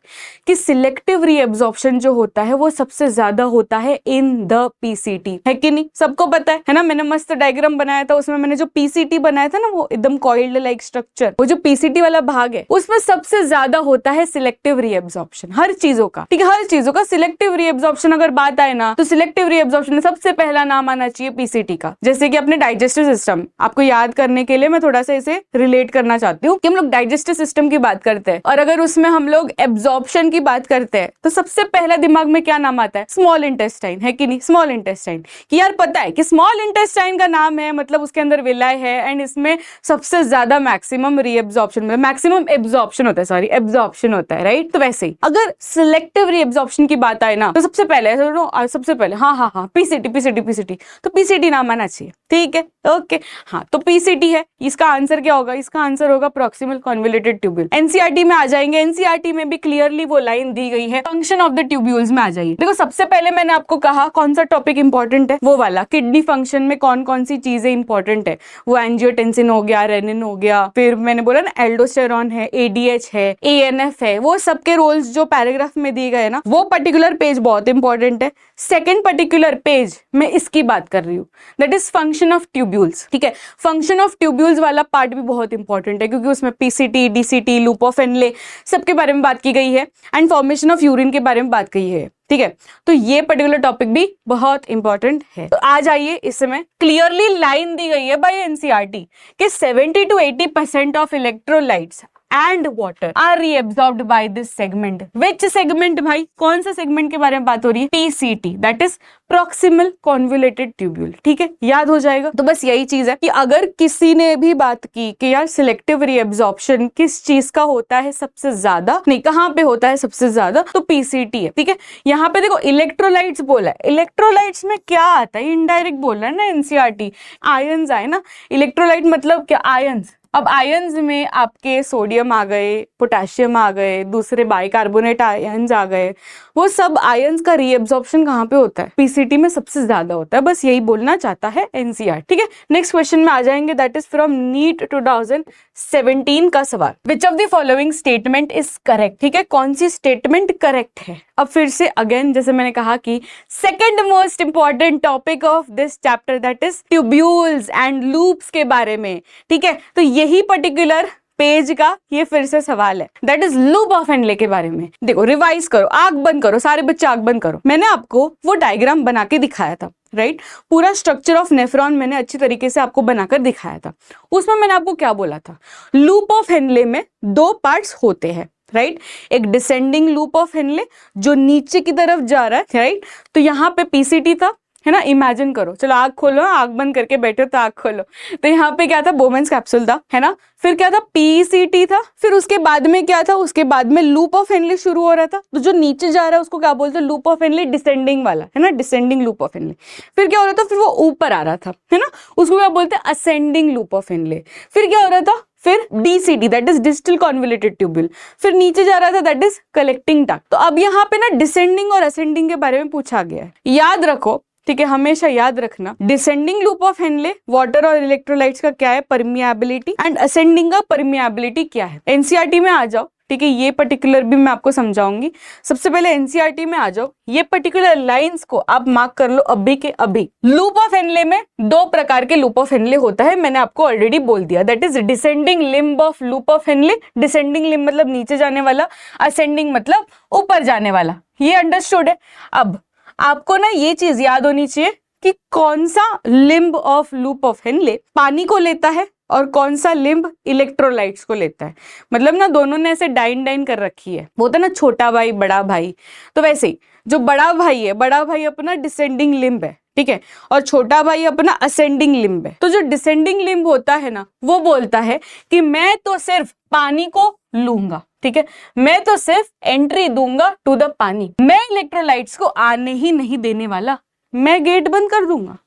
S1: कि सिलेक्टिव रीअब्जॉर्प्शन जो होता है वो सबसे ज्यादा होता है इन द पीसीटी, है कि नहीं, सबको पता है ना। मैंने मस्त डायग्राम बनाया था, उसमें मैंने जो पीसीटी बनाया था ना वो एकदम कॉइल्ड लाइक स्ट्रक्चर, वो जो पीसीटी वाला भाग है उसमें सबसे ज्यादा होता है सिलेक्टिव रीअब्जॉर्प्शन हर चीजों का, ठीक है, हर चीजों का सिलेक्टिव रीअब्जॉर्प्शन अगर बात आए ना तो सिलेक्टिव रीअब्जॉर्प्शन में सबसे पहला नाम आना चाहिए पीसीटी का। जैसे कि अपने डाइजेस्टिव सिस्टम, आपको याद करने के लिए मैं थोड़ा सा इसे रिलेट करना चाहती हूँ कि हम लोग डाइजेस्टिव सिस्टम की बात करते हैं और अगर उसमें हम लोग एब्जॉर्प्शन की बात करते हैं तो सबसे पहला दिमाग में क्या नाम आता है, स्मॉल इंटेस्टाइन, है कि नहीं, स्मॉल इंटेस्टाइन। कि यार पता है कि स्मॉल इंटेस्टाइन का नाम है मतलब उसके अंदर विलाय है एंड इसमें सबसे ज्यादा मैक्सिमम रीअब्जॉर्प्शन, मैक्सिमम एब्जॉर्प्शन होता है, सॉरी एब्जॉर्प्शन होता है, राइट। तो वैसे ही अगर सिलेक्टिव रीअब्जॉर्प्शन की बात आए ना तो सबसे पहले हाँ पीसीटी, तो पीसीटी नाम आना चाहिए, ठीक है, ओके, हाँ तो पीसीटी है। इसका आंसर क्या होगा? इसका आंसर होगा प्रॉक्सिमल कॉन्वोल्यूटेड ट्यूब्यूल। एनसीईआरटी में आ जाएंगे, एनसीईआरटी में भी क्लियरली वो लाइन दी गई है। फंक्शन ऑफ द ट्यूब्यूल्स में आ जाइए। देखो सबसे पहले मैंने आपको कहा कौन सा टॉपिक इंपॉर्टेंट है, वो वाला किडनी फंक्शन में कौन कौन सी चीजें इंपॉर्टेंट है। वो एंजियोटेंसिन हो गया, रेनिन हो गया, फिर मैंने बोला ना एल्डोस्टेरॉन है, एडीएच है, एएनएफ है, वो सबके रोल्स जो पैराग्राफ में दिए गए ना, वो पर्टिकुलर पेज बहुत इंपॉर्टेंट है। सेकेंड पर्टिकुलर पेज में इसकी बात कर रही हूँ, that is function of tubules. ठीक है, फंक्शन ऑफ ट्यूब्यूल्स वाला पार्ट भी बहुत इंपॉर्टेंट है क्योंकि उसमें PCT, DCT, loop of Henley सबके बारे में बात की गई है एंड फॉर्मेशन ऑफ यूरिन के बारे में बात की है। ठीक है, तो ये पर्टिकुलर टॉपिक भी बहुत इंपॉर्टेंट है। तो आ जाइए, इसमें क्लियरली लाइन दी गई है बाय एनसीईआरटी कि 70 to 80% of electrolytes and water are reabsorbed by this segment. Which segment भाई? कौन सा सेगमेंट के बारे में बात हो रही है? PCT, that is proximal convoluted tubule। ठीक है, याद हो जाएगा। तो बस यही चीज है कि अगर किसी ने भी बात की कि यार सिलेक्टिव रीएब्जॉर्प्शन किस चीज का होता है सबसे ज्यादा, नहीं कहाँ पे होता है सबसे ज्यादा, तो PCT है। ठीक है, यहाँ पे देखो इलेक्ट्रोलाइट्स बोला है, इलेक्ट्रोलाइट्स में क्या आता है? इनडायरेक्ट बोल रहा है ना एनसीईआरटी, आयंस आए ना। इलेक्ट्रोलाइट मतलब क्या? आयंस। अब आयंस में आपके सोडियम आ गए, पोटेशियम आ गए, दूसरे बाइकार्बोनेट आयंस आ गए, वो सब आयंस का रीएब्जॉर्प्शन कहाँ पे होता है? पीसीटी में सबसे ज्यादा होता है। बस यही बोलना चाहता है एनसीईआर। ठीक है, नेक्स्ट क्वेश्चन में आ जाएंगे, दैट इज फ्रॉम नीट 2017 का सवाल। विच of the following statement is correct? ठीक है, कौन सी स्टेटमेंट करेक्ट है? अब फिर से अगेन जैसे मैंने कहा कि second most important topic of this chapter that is tubules and loops के बारे में। ठीक है, तो यही पर्टिकुलर पेज का ये फिर से सवाल है, that is loop of Henley के बारे में। देखो रिवाइज करो, आंख बंद करो, सारे बच्चे आंख बंद करो। मैंने आपको वो डायग्राम बना के दिखाया था, राइट? पूरा स्ट्रक्चर ऑफ नेफ्रॉन मैंने अच्छी तरीके से आपको बनाकर दिखाया था। उसमें मैंने आपको क्या बोला था? लूप ऑफ हेनले में दो पार्ट्स होते हैं, राइट? एक डिसेंडिंग लूप ऑफ हेनले जो नीचे की तरफ जा रहा है, राइट? तो यहाँ पे पीसीटी था, है ना? इमेजिन करो, चलो आंख खोलो, आंख बंद करके बैठो तो आंख खोलो। तो यहाँ पे क्या था? बोमेंस कैप्सूल था, है ना? फिर क्या था? पीसीटी था। फिर उसके बाद में क्या था? उसके बाद में लूप ऑफ हेनले शुरू हो रहा था। तो जो नीचे जा रहा है उसको क्या बोलते हैं? लूप ऑफ हेनले, डिसेंडिंग वाला, है ना? Descending loop of Henley. फिर क्या हो रहा था? फिर वो ऊपर आ रहा था, है ना? उसको क्या बोलते हैं? Ascending loop of Henley. फिर क्या हो रहा था? फिर DCT, that is distal convoluted tubule. फिर नीचे जा रहा था, दैट इज कलेक्टिंग डक्ट। तो अब यहाँ पे ना डिसेंडिंग और असेंडिंग के बारे में पूछा गया है, याद रखो। ठीक है, हमेशा याद रखना, descending loop of Henley water और इलेक्ट्रोलाइट्स का क्या है? परमिएबिलिटी, एंड असेंडिंग का परमिएबिलिटी क्या है? एनसीईआरटी में आ जाओ। ठीक है, ये पर्टिकुलर भी मैं आपको समझाऊंगी। सबसे पहले एनसीईआरटी में आ जाओ, ये पर्टिकुलर लाइंस को आप मार्क कर लो अभी के अभी। लूप ऑफ हेनले में दो प्रकार के लूप ऑफ हेनले होता है, मैंने आपको ऑलरेडी बोल दिया, that is descending limb of loop of Henley. Descending limb मतलब नीचे जाने वाला, असेंडिंग मतलब ऊपर जाने वाला। ये अंडरस्टूड है? अब आपको ना ये चीज याद होनी चाहिए कि कौन सा limb of loop of Henley पानी को लेता है और कौन सा लिम्ब इलेक्ट्रोलाइट्स को लेता है। मतलब ना दोनों ने ऐसे डाइन डाइन कर रखी है, वो था ना छोटा भाई बड़ा भाई। तो वैसे ही जो बड़ा भाई है, बड़ा भाई अपना डिसेंडिंग लिम्ब है, ठीक है, और छोटा भाई अपना असेंडिंग लिम्ब है। तो जो डिसेंडिंग लिम्ब होता है ना, वो बोलता है कि मैं तो सिर्फ पानी को लूंगा, ठीक है, मैं तो सिर्फ एंट्री दूंगा टू द पानी, मैं इलेक्ट्रोलाइट्स को आने ही नहीं देने वाला, मैं गेट बंद कर दूंगा,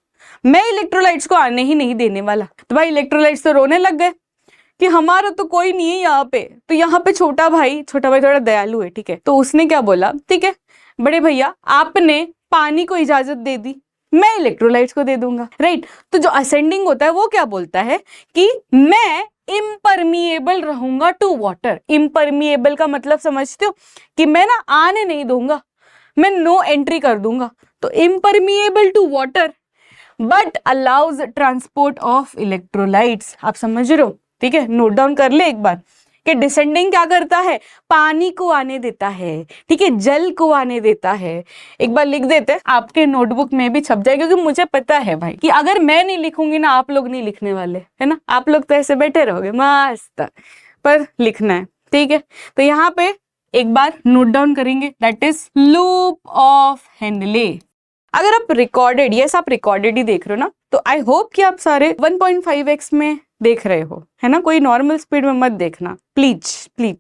S1: मैं इलेक्ट्रोलाइट्स को आने ही नहीं देने वाला। तो भाई इलेक्ट्रोलाइट्स तो रोने लग गए कि हमारा तो कोई नहीं है यहाँ पे। तो यहाँ पे छोटा भाई थोड़ा दयालु है, ठीक है, तो उसने क्या बोला, ठीक है बड़े भैया आपने पानी को इजाजत दे दी, मैं इलेक्ट्रोलाइट्स को दे दूंगा, राइट। तो जो असेंडिंग होता है वो क्या बोलता है कि मैं इम्परमिएबल रहूंगा टू वाटर। इम्परमिएबल का मतलब समझते हो कि मैं ना आने नहीं दूंगा, मैं नो एंट्री कर दूंगा। तो impermeable to water but allows transport of electrolytes. आप समझ रहे हो, ठीक है, नोट डाउन कर ले एक बार कि डिसेंडिंग क्या करता है, पानी को आने देता है, ठीक है, जल को आने देता है। एक बार लिख देते हैं, आपके नोटबुक में भी छप जाए, क्योंकि मुझे पता है भाई कि अगर मैं नहीं लिखूंगी ना, आप लोग नहीं लिखने वाले, है ना, आप लोग तो ऐसे बैठे रहोगे मस्त, पर लिखना है, ठीक है। तो यहाँ पे एक बार नोट डाउन करेंगे, that is loop of Henley. अगर आप रिकॉर्डेड, यस आप रिकॉर्डेड ही देख रहे हो ना, तो आई होप कि आप सारे 1.5x में देख रहे हो, है ना, कोई नॉर्मल स्पीड में मत देखना प्लीज प्लीज,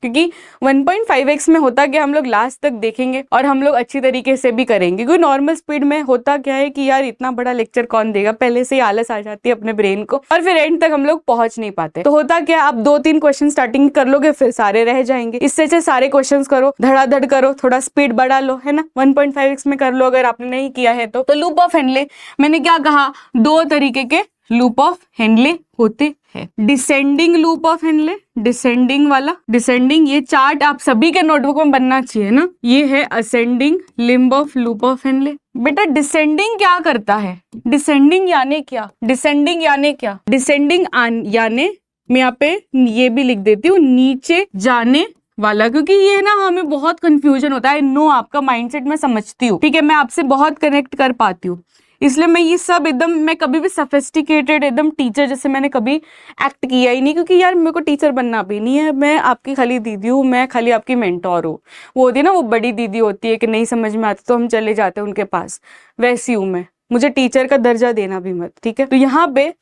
S1: क्योंकि 1.5x में होता क्या, हम लोग लास्ट तक देखेंगे और हम लोग अच्छी तरीके से भी करेंगे। क्योंकि नॉर्मल स्पीड में होता क्या है कि यार इतना बड़ा लेक्चर कौन देगा, पहले से ही आलस आ जाती है अपने ब्रेन को और फिर एंड तक हम लोग पहुंच नहीं पाते। तो होता क्या, आप 2-3 क्वेश्चन स्टार्टिंग कर लोगे फिर सारे रह जाएंगे। इससे अच्छे सारे क्वेश्चन करो, धड़ाधड़ करो, थोड़ा स्पीड बढ़ा लो, है ना, 1.5x में कर लो अगर आपने नहीं किया है तो लूप ऑफ हेनले, मैंने क्या कहा, 2 तरीके के लूप ऑफ हेनले होते हैं। Descending loop of Henley, descending वाला, डिसेंडिंग, ये चार्ट आप सभी के नोटबुक में बनना चाहिए ना। ये है ascending limb of loop of Henley. बेटा डिसेंडिंग क्या करता है, डिसेंडिंग यानी क्या, डिसेंडिंग यानी क्या, डिसेंडिंग यानी मैं यहाँ पे ये भी लिख देती हूँ, नीचे जाने वाला। क्योंकि ये ना हमें बहुत कंफ्यूजन होता है, नो आपका माइंडसेट मैं समझती हूँ, ठीक है, मैं आपसे बहुत कनेक्ट कर पाती हूँ, इसलिए मैं ये सब एकदम, मैं कभी भी सोफिस्टिकेटेड एकदम टीचर जैसे मैंने कभी एक्ट किया ही नहीं। क्योंकि यार मेरे को टीचर बनना भी नहीं है, मैं आपकी खाली दीदी हूँ, मैं खाली आपकी मेंटोर हूँ। वो होती है ना, वो बड़ी दीदी होती है कि नहीं समझ में आती तो हम चले जाते हैं उनके पास, वैसी हूँ मैं, मुझे टीचर का दर्जा देना भी मत, ठीक है। तो यहाँ पे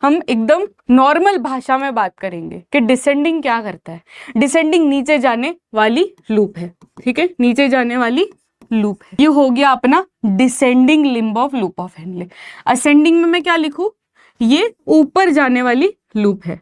S1: हम एकदम नॉर्मल भाषा में बात करेंगे कि डिसेंडिंग क्या करता है। डिसेंडिंग नीचे जाने वाली लूप है, ठीक है, नीचे जाने वाली लूप है। ये हो गया अपना descending limb of loop of Henley. Ascending में मैं क्या लिखूं, ये ऊपर जाने वाली लूप है,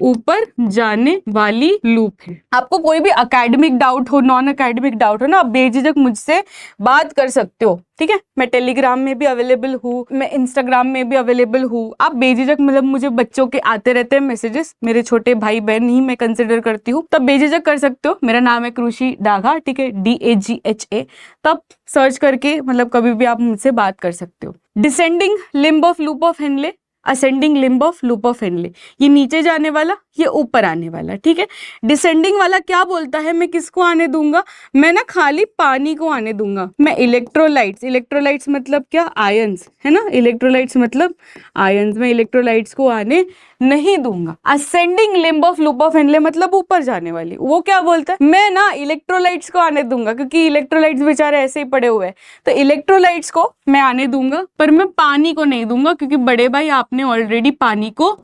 S1: ऊपर जाने वाली लूप है। आपको कोई भी एकेडमिक डाउट हो, नॉन एकेडमिक डाउट हो ना, आप बेझिझक मुझसे बात कर सकते हो, ठीक है। मैं टेलीग्राम में भी अवेलेबल हूँ, मैं इंस्टाग्राम में भी अवेलेबल हूँ, आप बेझिझक, मतलब मुझे बच्चों के आते रहते हैं मैसेजेस, मेरे छोटे भाई बहन ही मैं कंसिडर करती हूँ, तब बेझिझक कर सकते हो। मेरा नाम है क्रूशी डागा, ठीक है, DAGHA, तब सर्च करके मतलब कभी भी आप मुझसे बात कर सकते हो। Descending limb of loop of Henley, ascending limb of loop of Henley, ये नीचे जाने वाला, ये ऊपर आने वाला, ठीक है। डिसेंडिंग वाला क्या बोलता है, मैं किसको आने दूंगा, मैं ना खाली पानी को आने दूंगा, मैं इलेक्ट्रोलाइट्स, इलेक्ट्रोलाइट्स मतलब क्या, आयंस, है ना, इलेक्ट्रोलाइट्स मतलब आयंस, मैं इलेक्ट्रोलाइट्स को आने नहीं दूंगा। Ascending limb of loop of Henley मतलब ऊपर जाने वाली, वो क्या बोलता है, मैं ना इलेक्ट्रोलाइट्स को आने दूंगा, क्योंकि इलेक्ट्रोलाइट्स बेचारे ऐसे ही पड़े हुए हैं, तो इलेक्ट्रोलाइट्स को मैं आने दूंगा, पर मैं पानी को नहीं दूंगा, क्योंकि बड़े भाई आपने ऑलरेडी पानी को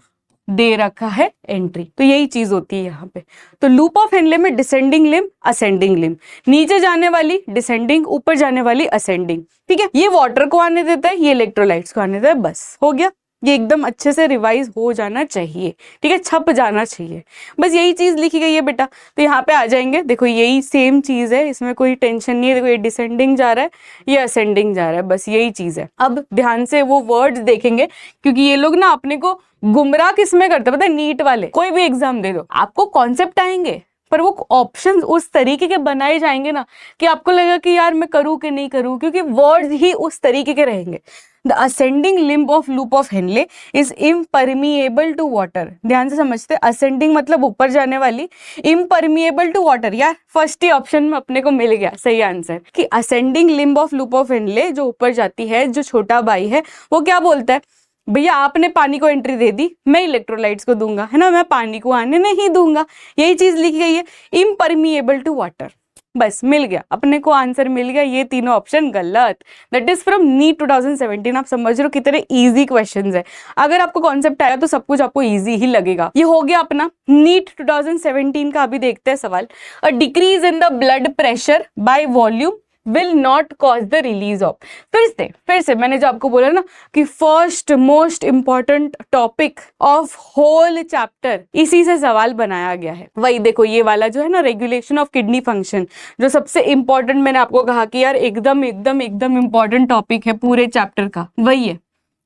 S1: दे रखा है एंट्री। तो यही चीज होती है यहाँ पे। तो लूप ऑफ हेनले में डिसेंडिंग लिम्ब, असेंडिंग लिम्ब, नीचे जाने वाली डिसेंडिंग, ऊपर जाने वाली असेंडिंग, ठीक है। ये वाटर को आने देता है, ये इलेक्ट्रोलाइट्स को आने देता है, बस हो गया। ये एकदम अच्छे से रिवाइज हो जाना चाहिए, ठीक है, छप जाना चाहिए, बस यही चीज लिखी गई है बेटा। तो यहाँ पे आ जाएंगे, देखो यही सेम चीज है, इसमें कोई टेंशन नहीं है। देखो ये डिसेंडिंग जा रहा है, ये असेंडिंग जा रहा है, बस यही चीज है। अब ध्यान से वो वर्ड्स देखेंगे, क्योंकि ये लोग ना अपने को गुमराह किसमें करते हैं पता है, नीट वाले, कोई भी एग्जाम दे दो, आपको कॉन्सेप्ट आएंगे पर वो ऑप्शंस उस तरीके के बनाए जाएंगे ना कि आपको लगेगा कि यार मैं करूँ कि नहीं करूँ, क्योंकि वर्ड्स ही उस तरीके के रहेंगे। The ascending limb of loop of Henle is impermeable to water. ध्यान से समझते, असेंडिंग मतलब ऊपर जाने वाली, इम्परमिएबल टू वाटर, यार फर्स्ट ही ऑप्शन में अपने को मिल गया सही आंसर कि ascending limb of loop of Henle, जो ऊपर जाती है, जो छोटा भाई है, वो क्या बोलता है, भैया आपने पानी को एंट्री दे दी, मैं इलेक्ट्रोलाइट्स को दूंगा, है ना, मैं पानी को आने नहीं दूंगा। यही चीज लिखी गई है, इम्परमिएबल टू वाटर, बस मिल गया अपने को, आंसर मिल गया। ये तीनों ऑप्शन गलत। That is from NEET 2017। आप समझ रहे हो कितने इजी क्वेश्चंस है। अगर आपको कॉन्सेप्ट आया तो सब कुछ आपको इजी ही लगेगा। ये हो गया अपना नीट 2017 का। अभी देखते हैं सवाल। A decrease in the blood pressure by volume will not cause the release of। फिर से मैंने जो आपको बोला ना कि first most important topic of whole chapter, इसी से सवाल बनाया गया है। वही देखो ये वाला जो है ना, रेगुलेशन ऑफ किडनी फंक्शन, जो सबसे इंपॉर्टेंट मैंने आपको कहा कि यार एकदम इंपॉर्टेंट टॉपिक है पूरे चैप्टर का, वही है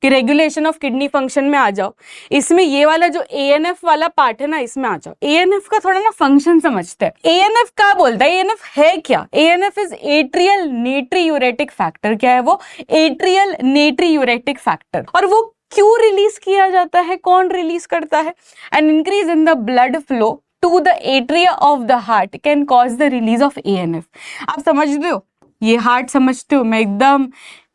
S1: कि रेगुलेशन ऑफ किडनी फंक्शन में आ जाओ। इसमें ये वाला जो ANF वाला पार्ट है ना, इसमें आ जाओ। ANF का थोड़ा ना फंक्शन समझते हैं। ANF क्या बोलता है, ANF है क्या, ANF is atrial natriuretic factor. क्या है वो, एट्रियल नेट्रीयूरेटिक फैक्टर। और वो क्यों रिलीज किया जाता है, कौन रिलीज करता है, an increase in the blood flow to the atria of the heart can cause the release of ANF। आप समझते हो, ये हार्ट समझते हो। मैं एकदम,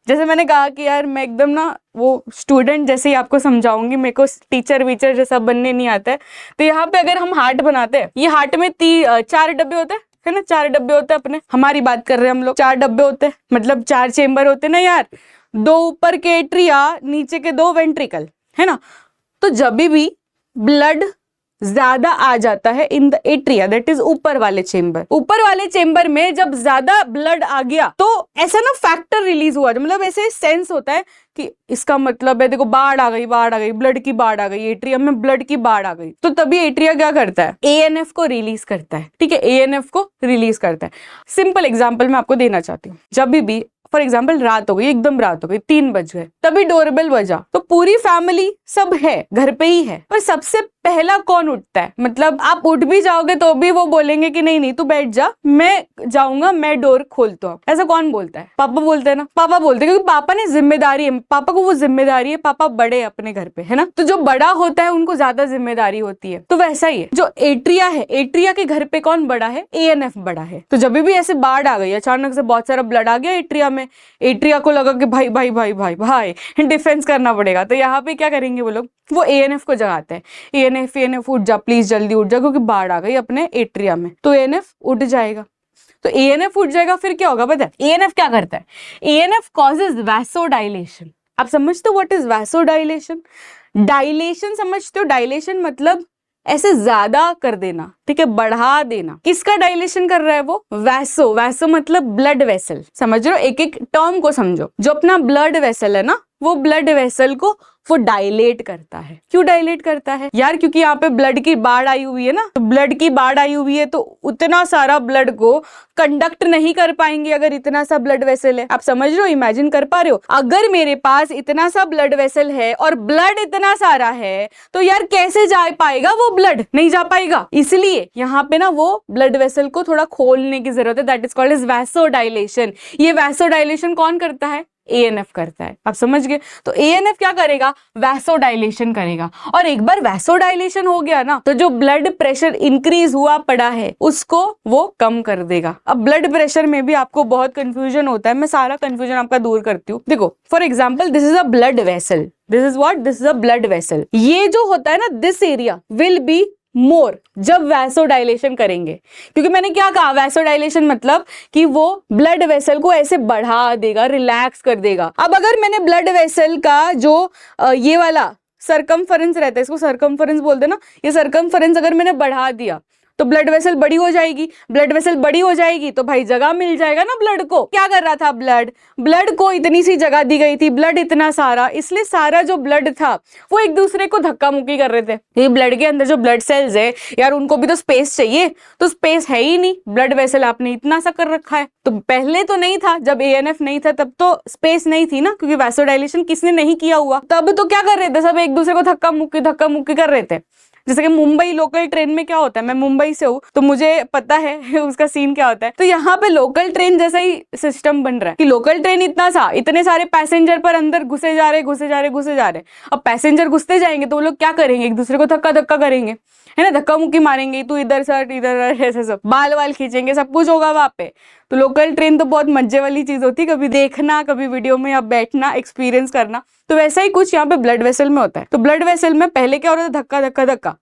S1: जैसे मैंने कहा कि यार मैं एकदम ना वो स्टूडेंट जैसे ही आपको समझाऊंगी, मेरे को टीचर वीचर जैसा बनने नहीं आता है। तो यहाँ पे अगर हम हार्ट बनाते हैं, ये हार्ट में 4 डब्बे होते हैं, है ना, 4 डब्बे होते हैं अपने, हमारी बात कर रहे हैं हम लोग। 4 डब्बे होते हैं, मतलब 4 चेम्बर होते हैं ना यार, 2 ऊपर के एट्रिया, नीचे के 2 वेंट्रिकल, है ना। तो जब भी ब्लड ज्यादा आ जाता है in the atria, that is ऊपर वाले चेम्बर। ऊपर वाले चेम्बर में जब ज्यादा ब्लड आ गया तो ऐसा ना फैक्टर रिलीज हुआ, मतलब ऐसे सेंस होता है कि इसका मतलब है देखो बाढ़ आ गई, बाढ़ आ गई, ब्लड की बाढ़ आ गई, एट्रियम में ब्लड की बाढ़ आ गई। तो तभी एट्रिया क्या करता है, एएनएफ को रिलीज करता है। ठीक है, एएनएफ को रिलीज करता है। सिंपल एग्जांपल मैं आपको देना चाहती हूँ। जब भी फॉर एग्जाम्पल रात हो गई, एकदम रात हो गई, 3 बज गए, तभी डोरबेल बजा, तो पूरी फैमिली सब है, घर पे ही है, पर सबसे पहला कौन उठता है? मतलब आप उठ भी जाओगे तो भी वो बोलेंगे कि नहीं नहीं तू बैठ जा, मैं जाऊंगा, मैं डोर खोलता हूँ। ऐसा कौन बोलता है? पापा बोलते हैं ना, पापा बोलते हैं, क्योंकि पापा ने जिम्मेदारी है, पापा को वो जिम्मेदारी है, पापा बड़े अपने घर पे, है ना। तो जो बड़ा होता है उनको ज्यादा जिम्मेदारी होती है। तो वैसा ही है जो एट्रिया है, एट्रिया के घर पे कौन बड़ा है? एएनएफ बड़ा है। तो जब भी ऐसे बाढ़ आ गई, अचानक से बहुत सारा ब्लड आ गया एट्रिया में, एट्रिया को लगा कि भाई भाई भाई भाई भाई डिफेंस करना पड़ेगा, तो यहाँ पे क्या करेंगे वो लोग? वो एएनएफ को जगाते हैं, एएनएफ उठ जा, प्लीज जल्दी उठ जा, क्योंकि बाढ़ आ गई अपने एट्रिया में। तो एएनएफ उठ जाएगा। तो एएनएफ उठ जाएगा, फिर क्या होगा पता है? एएनएफ क्या करता है? ANF causes vasodilation. आप समझते हो व्हाट इज वैसोडाइलेशन? डायलेशन समझते हो? डायलेशन मतलब ऐसे ज्यादा कर देना, ठीक है, बढ़ा देना। किसका डायलेशन कर रहा है वो? वैसो। वैसो मतलब ब्लड वेसल। समझ रहे हो? एक एक टर्म को समझो। जो अपना ब्लड वेसल है ना, वो ब्लड वेसल को वो डायलेट करता है। क्यों डायलेट करता है यार? क्योंकि यहाँ पे ब्लड की बाढ़ आई हुई है ना, तो ब्लड की बाढ़ आई हुई है तो उतना सारा ब्लड को कंडक्ट नहीं कर पाएंगे अगर इतना सा ब्लड वेसल है। आप समझ रहे हो? इमेजिन कर पा रहे हो? अगर मेरे पास इतना सा ब्लड वेसल है और ब्लड इतना सारा है तो यार कैसे जा पाएगा वो ब्लड? नहीं जा पाएगा। इसलिए यहाँ पे ना वो ब्लड वेसल को थोड़ा खोलने की जरूरत है। That is called as vasodilation. ये वैसोडाइलेशन कौन करता है? एएनएफ करता है। आप समझ गए? तो एएनएफ क्या करेगा? वैसोडाइलेशन करेगा। और एक बार वैसोडाइलेशन हो गया ना, तो जो ब्लड प्रेशर इंक्रीज हुआ पड़ा है उसको वो कम कर देगा। अब ब्लड प्रेशर में भी आपको बहुत कंफ्यूजन होता है, मैं सारा कंफ्यूजन आपका दूर करती हूँ। देखो for example this is a blood vessel, this is what, this is a blood vessel. ये जो होता है ना, this area will be more जब वैसोडाइलेशन करेंगे। क्योंकि मैंने क्या कहा? वैसोडाइलेशन मतलब कि वो ब्लड वेसल को ऐसे बढ़ा देगा, रिलैक्स कर देगा। अब अगर मैंने ब्लड वेसल का जो ये वाला सरकमफरेंस रहता है, इसको सरकमफरेंस बोलते हैं ना, ये सरकमफरेंस अगर मैंने बढ़ा दिया तो ब्लड वेसल बड़ी हो जाएगी। ब्लड वेसल बड़ी हो जाएगी तो भाई जगह मिल जाएगा ना ब्लड को। क्या कर रहा था ब्लड को इतनी सी जगह दी गई थी, ब्लड इतना सारा, इसलिए सारा जो ब्लड था वो एक दूसरे को धक्का मुक्की कर रहे थे। ये ब्लड के अंदर जो ब्लड सेल्स है यार, उनको भी तो स्पेस चाहिए, तो स्पेस है ही नहीं। ब्लड वेसल आपने इतना सा कर रखा है। तो पहले तो नहीं था, जब एएनएफ नहीं था तब तो स्पेस नहीं थी ना, क्योंकि वैसोडाइलेशन किसने नहीं किया हुआ। तब तो क्या कर रहे थे? सब एक दूसरे को धक्का मुक्की कर रहे थे। जैसे कि मुंबई लोकल ट्रेन में क्या होता है, मैं मुंबई से हूँ तो मुझे पता है उसका सीन क्या होता है। तो यहाँ पे लोकल ट्रेन जैसा ही सिस्टम बन रहा है कि लोकल ट्रेन इतने सारे पैसेंजर पर अंदर घुसे जा रहे। अब पैसेंजर घुसते जाएंगे तो वो लोग क्या करेंगे? एक दूसरे को धक्का करेंगे, है ना, धक्का मुक्की मारेंगे, तू इधर सट इधर, ऐसे सब बाल वाल खींचेंगे, सब कुछ होगा वहां पे। तो लोकल ट्रेन तो बहुत मजे वाली चीज होती है, कभी देखना, कभी वीडियो में या बैठना, एक्सपीरियंस करना। तो वैसा ही कुछ यहाँ पे ब्लड वेसल में होता है। तो ब्लड वेसल में पहले क्या हो रहा था? धक्का।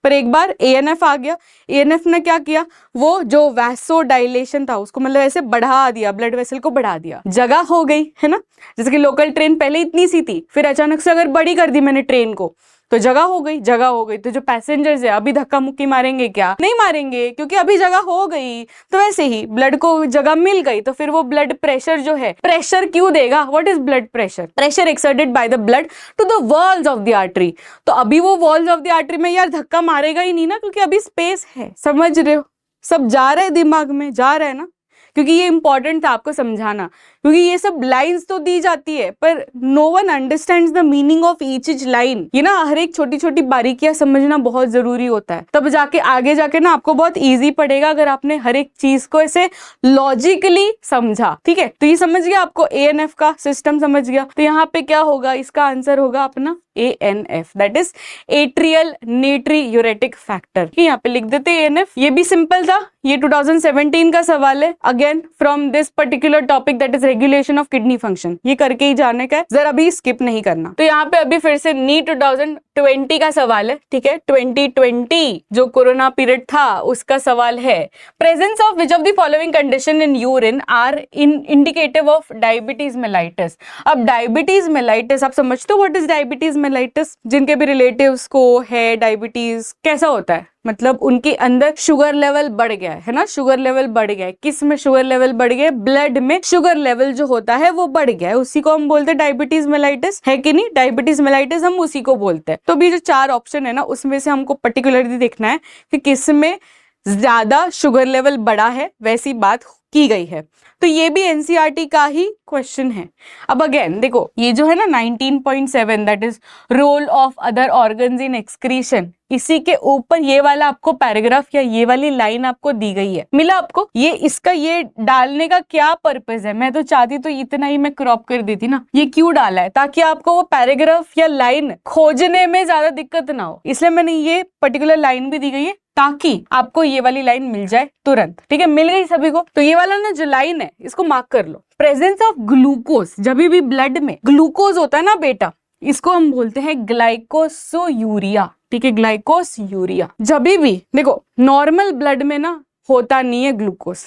S1: पर एक बार एएनएफ आ गया, एएनएफ ने क्या किया? वो जो वैसोडाइलेशन था उसको मतलब ऐसे बढ़ा दिया, ब्लड वेसल को बढ़ा दिया, जगह हो गई, है ना। जैसे कि लोकल ट्रेन पहले इतनी सी थी, फिर अचानक से अगर बड़ी कर दी मैंने ट्रेन को तो जगह हो गई। तो जो पैसेंजर्स है अभी धक्का मुक्की मारेंगे क्या? नहीं मारेंगे, क्योंकि अभी जगह हो गई। तो वैसे ही ब्लड को जगह मिल गई तो फिर वो ब्लड प्रेशर जो है, प्रेशर क्यों देगा? What is blood pressure? Pressure exerted by the blood to the walls of the artery. तो अभी वो वॉल्स ऑफ द आर्टरी में यार धक्का मारेगा ही नहीं ना, क्योंकि अभी स्पेस है। समझ रहे हो? सब जा रहा है दिमाग में, जा रहा है ना, क्योंकि ये इंपॉर्टेंट था आपको समझाना, क्योंकि ये सब लाइंस तो दी जाती है पर no one understands the meaning of each line. ये ना हर एक छोटी छोटी बारीकियां समझना बहुत जरूरी होता है, तब जाके आगे जाके ना आपको बहुत इजी पड़ेगा अगर आपने हर एक चीज को ऐसे लॉजिकली समझा। ठीक है, तो ये समझ गया आपको, एएनएफ का सिस्टम समझ गया। तो यहाँ पे क्या होगा? इसका आंसर होगा अपना ANF, that is atrial natriuretic factor. यहाँ पे लिख देते ANF। ये भी सिंपल था, ये 2017 का सवाल है, again from this particular topic that is regulation of kidney function, ये करके ही जाने का है, जरा भी स्किप नहीं करना। तो यहाँ पे अभी फिर से नीट 2020 का सवाल है, ठीक है, 2020 जो कोरोना पीरियड था उसका सवाल है, presence of which of the following condition in urine are indicative of diabetes mellitus. अब डायबिटीज मेलाइटिस आप समझते हो व्हाट इज डायबिटीज मेलाइटिस? जिनके भी रिलेटिव्स को है डायबिटीज, कैसा होता है, मतलब उनके अंदर शुगर लेवल बढ़ गया है ना, शुगर लेवल बढ़ गया है। किस में शुगर लेवल बढ़ गया? ब्लड में शुगर लेवल जो होता है वो बढ़ गया है, उसी को हम बोलते हैं डायबिटीज मेलाइटिस, है कि नहीं? डायबिटीज मेलाइटिस हम उसी को बोलते हैं। तो भी जो 4 ऑप्शन है ना उसमें से हमको पर्टिकुलरली देखना है कि किस में ज्यादा शुगर लेवल बढ़ा है, वैसी बात की गई है। तो ये भी एनसीईआरटी का ही क्वेश्चन है। अब अगेन देखो ये जो है ना 19.7 that is role of other organs in excretion, इसी के ऊपर ये वाला आपको पैराग्राफ या ये वाली लाइन आपको दी गई है, मिला आपको? ये इसका ये डालने का क्या पर्पस है? मैं तो चाहती तो इतना ही मैं क्रॉप कर देती ना, ये क्यों डाला है? ताकि आपको वो पैराग्राफ या लाइन खोजने में ज्यादा दिक्कत ना हो, इसलिए मैंने ये पर्टिकुलर लाइन भी दी गई है ताकि आपको ये वाली लाइन मिल जाए तुरंत। ठीक है, मिल गई सभी को? तो ये वाला ना जो लाइन है इसको मार्क कर लो। प्रेजेंस ऑफ ग्लूकोज, जब भी ब्लड में ग्लूकोज होता है ना बेटा, इसको हम बोलते हैं ग्लाइकोसोयूरिया। ठीक है, ग्लाइकोसयूरिया। जब भी देखो नॉर्मल ब्लड में ना होता नहीं है ग्लूकोज,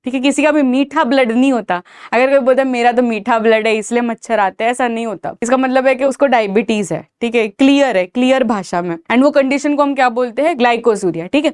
S1: ठीक है, किसी का भी मीठा ब्लड नहीं होता। अगर कोई बोलता है मेरा तो मीठा ब्लड है इसलिए मच्छर आते हैं, ऐसा नहीं होता। इसका मतलब है कि उसको डायबिटीज है। ठीक है, क्लियर है, क्लियर भाषा में। एंड वो कंडीशन को हम क्या बोलते हैं? ग्लाइकोसूरिया। ठीक है,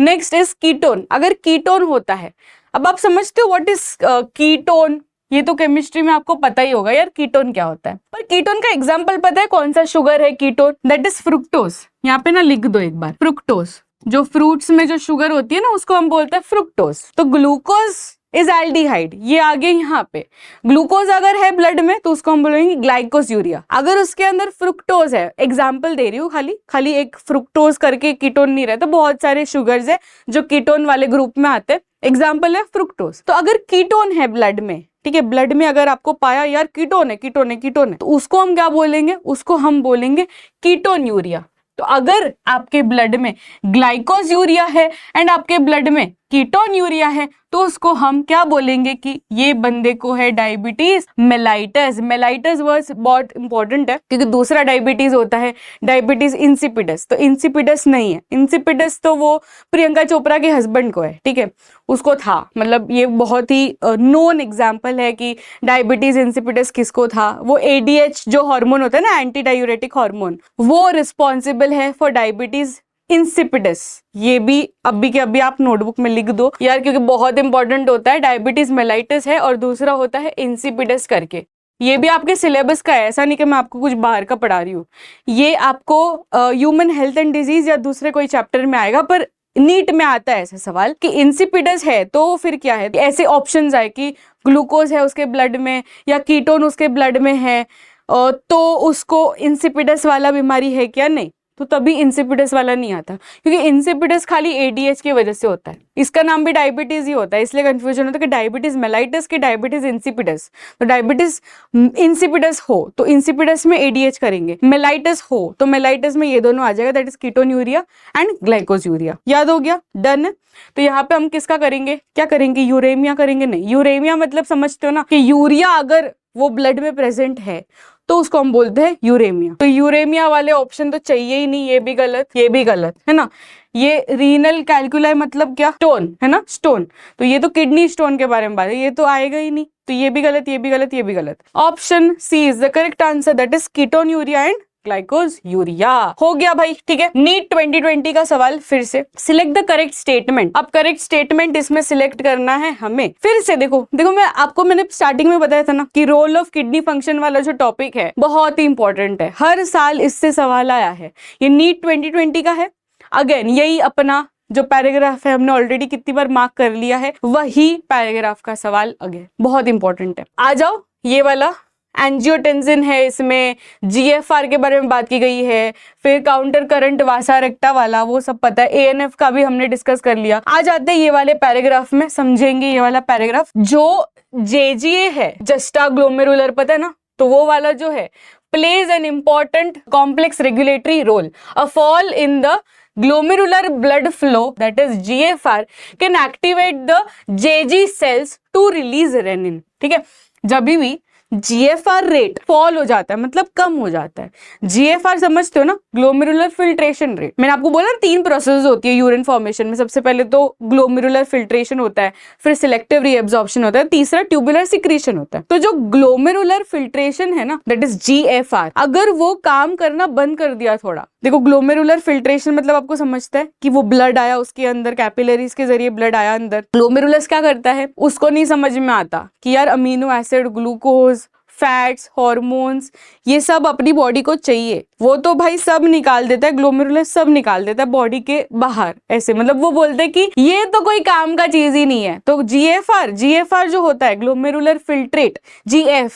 S1: नेक्स्ट इज कीटोन। अगर कीटोन होता है, अब आप समझते हो व्हाट इज कीटोन? ये तो केमिस्ट्री में आपको पता ही होगा यार कीटोन क्या होता है, पर कीटोन का एग्जाम्पल पता है कौन सा शुगर है कीटोन? That is fructose. यहाँ पे ना लिख दो एक बार, फ्रुक्टोज। जो फ्रूट्स में जो शुगर होती है ना उसको हम बोलते हैं फ्रुक्टोज। तो ग्लूकोज इज एल्डिहाइड, ये आगे यहाँ पे ग्लूकोज अगर है ब्लड में तो उसको हम बोलेंगे ग्लाइकोसयूरिया। अगर उसके अंदर फ्रुक्टोज है, एग्जाम्पल दे रही हूँ, खाली एक फ्रुक्टोज करके कीटोन नहीं रहता, बहुत सारे शुगर्स है जो कीटोन वाले ग्रुप में आते हैं, एग्जाम्पल है फ्रुक्टोज। तो अगर कीटोन है ब्लड में, ठीक है, ब्लड में अगर आपको पाया यार कीटोन है, कीटोन है, कीटोन है, तो उसको हम क्या बोलेंगे? उसको हम बोलेंगे कीटोन्यूरिया। तो अगर आपके ब्लड में ग्लाइकोसयूरिया है एंड आपके ब्लड में कीटोन्यूरिया है तो उसको हम क्या बोलेंगे कि ये बंदे को है डायबिटीज मेलाइटस। मेलाइटस वर्ड बहुत इंपॉर्टेंट है क्योंकि दूसरा डायबिटीज होता है डायबिटीज इंसिपिडस, तो इंसिपिडस नहीं है। इंसिपिडस तो वो प्रियंका चोपड़ा के हस्बैंड को है, ठीक है, उसको था, मतलब ये बहुत ही नोन एग्जाम्पल है कि डायबिटीज इंसिपिडस किसको था। वो एडीएच जो हार्मोन होता है ना, एंटी डायूरेटिक हार्मोन, वो रिस्पॉन्सिबल है फॉर डायबिटीज इंसिपिडस। ये भी अभी के अभी आप नोटबुक में लिख दो यार, क्योंकि बहुत इंपॉर्टेंट होता है। डायबिटीज मेलाइटिस है और दूसरा होता है इंसिपिडस करके। ये भी आपके सिलेबस का है, ऐसा नहीं कि मैं आपको कुछ बाहर का पढ़ा रही हूँ। ये आपको ह्यूमन हेल्थ एंड डिजीज या दूसरे कोई चैप्टर में आएगा, पर नीट में आता है ऐसा सवाल कि इंसिपिडस है तो फिर क्या है। ऐसे ऑप्शंस आए कि ग्लूकोज है उसके ब्लड में या कीटोन उसके ब्लड में है तो उसको इंसिपिडस वाला बीमारी है क्या? नहीं, तो तभी इंसिपिडस वाला नहीं आता, क्योंकि इंसिपिडस खाली एडीएच की वजह से होता है। इसका नाम भी डायबिटीज ही होता है, इसलिए कंफ्यूजन होता है कि डायबिटीज मेलाइटिस की डायबिटीज इंसिपिडस। तो डायबिटीज इंसिपिडस हो तो इंसिपिडस में एडीएच करेंगे, मेलाइटिस हो तो मेलाइटिस में ये दोनों आ जाएगा, दैट इज कीटोन्यूरिया एंड ग्लाइकोसयूरिया। याद हो गया? डन। तो यहाँ पे हम किसका करेंगे? क्या करेंगे? यूरेमिया करेंगे? नहीं, यूरेमिया मतलब समझते हो ना कि यूरिया अगर वो ब्लड में प्रेजेंट है तो उसको हम बोलते हैं यूरेमिया। तो यूरेमिया वाले ऑप्शन तो चाहिए ही नहीं, ये भी गलत, ये भी गलत है ना। ये रीनल कैल्कुलाई मतलब क्या? स्टोन है ना, स्टोन। तो ये तो किडनी स्टोन के बारे में बात है, ये तो आएगा ही नहीं, तो ये भी गलत, ये भी गलत, ये भी गलत। Option C is the correct answer, that is ketonuria and glycosuria. हो गया भाई, ठीक है। नीट 2020 का सवाल फिर से, सिलेक्ट द करेक्ट स्टेटमेंट। अब करेक्ट स्टेटमेंट इसमें सिलेक्ट करना है हमें। फिर से देखो मैंने स्टार्टिंग में बताया था ना कि रोल ऑफ किडनी फंक्शन वाला जो टॉपिक है बहुत ही इंपॉर्टेंट है, हर साल इससे सवाल आया है। ये नीट 2020 का है। अगेन यही अपना जो पैराग्राफ है हमने ऑलरेडी कितनी बार मार्क कर लिया है, वही पैराग्राफ का सवाल अगेन बहुत इंपॉर्टेंट है। आ जाओ, ये वाला एंजियोटेंसिन है, इसमें जीएफआर के बारे में बात की गई है, फिर काउंटर करंट वासा रेक्टा वाला वो सब पता है, एएनएफ का भी हमने डिस्कस कर लिया। आ जाते हैं ये वाले पैराग्राफ में, समझेंगे ये वाला पैराग्राफ। जो जेजीए है, जस्टा ग्लोमेरुलर, पता है ना, तो वो वाला जो है plays an important complex regulatory role. A fall in the glomerular blood flow, that is GFR, can activate the JG cells to release renin. ठीक है, जब भी GFR रेट फॉल हो जाता है मतलब कम हो जाता है। GFR समझते हो ना, ग्लोमेरुलर फिल्ट्रेशन रेट। मैंने आपको बोला 3 प्रोसेस होती है यूरिन फॉर्मेशन में। सबसे पहले तो ग्लोमेरुलर फिल्ट्रेशन होता है, फिर सिलेक्टिव रीएब्जॉर्प्शन होता है, तीसरा ट्यूबुलर सिक्रीशन होता है। तो जो ग्लोमेरुलर फिल्ट्रेशन है ना, दैट इज GFR, अगर वो काम करना बंद कर दिया थोड़ा, देखो ग्लोमेरुलर फिल्ट्रेशन मतलब आपको समझता है कि वो ब्लड आया उसके अंदर, कैपिलरीज के जरिए ब्लड आया अंदर। ग्लोमेरुलस क्या करता है, उसको नहीं समझ में आता कि यार amino acid, glucose, fats, hormones, ये सब अपनी बॉडी को चाहिए, वो तो भाई सब निकाल देता है, ग्लोमेरुलस सब निकाल देता है बॉडी के बाहर। ऐसे मतलब वो बोलते हैं कि ये तो कोई काम का चीज ही नहीं है। तो GFR जो होता है, ग्लोमेरुलर फिल्ट्रेट, GF,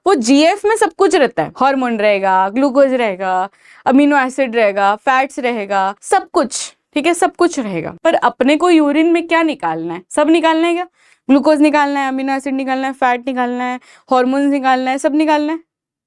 S1: वो GF में सब कुछ रहता है, हार्मोन रहेगा, ग्लूकोज रहेगा, अमीनो एसिड रहेगा, फैट्स रहेगा, सब कुछ, ठीक है, सब कुछ रहेगा। पर अपने को यूरिन में क्या निकालना है? सब निकालना है क्या? ग्लूकोज निकालना है, अमीनो एसिड निकालना है, फैट निकालना है, हार्मोन्स निकालना है, सब निकालना है?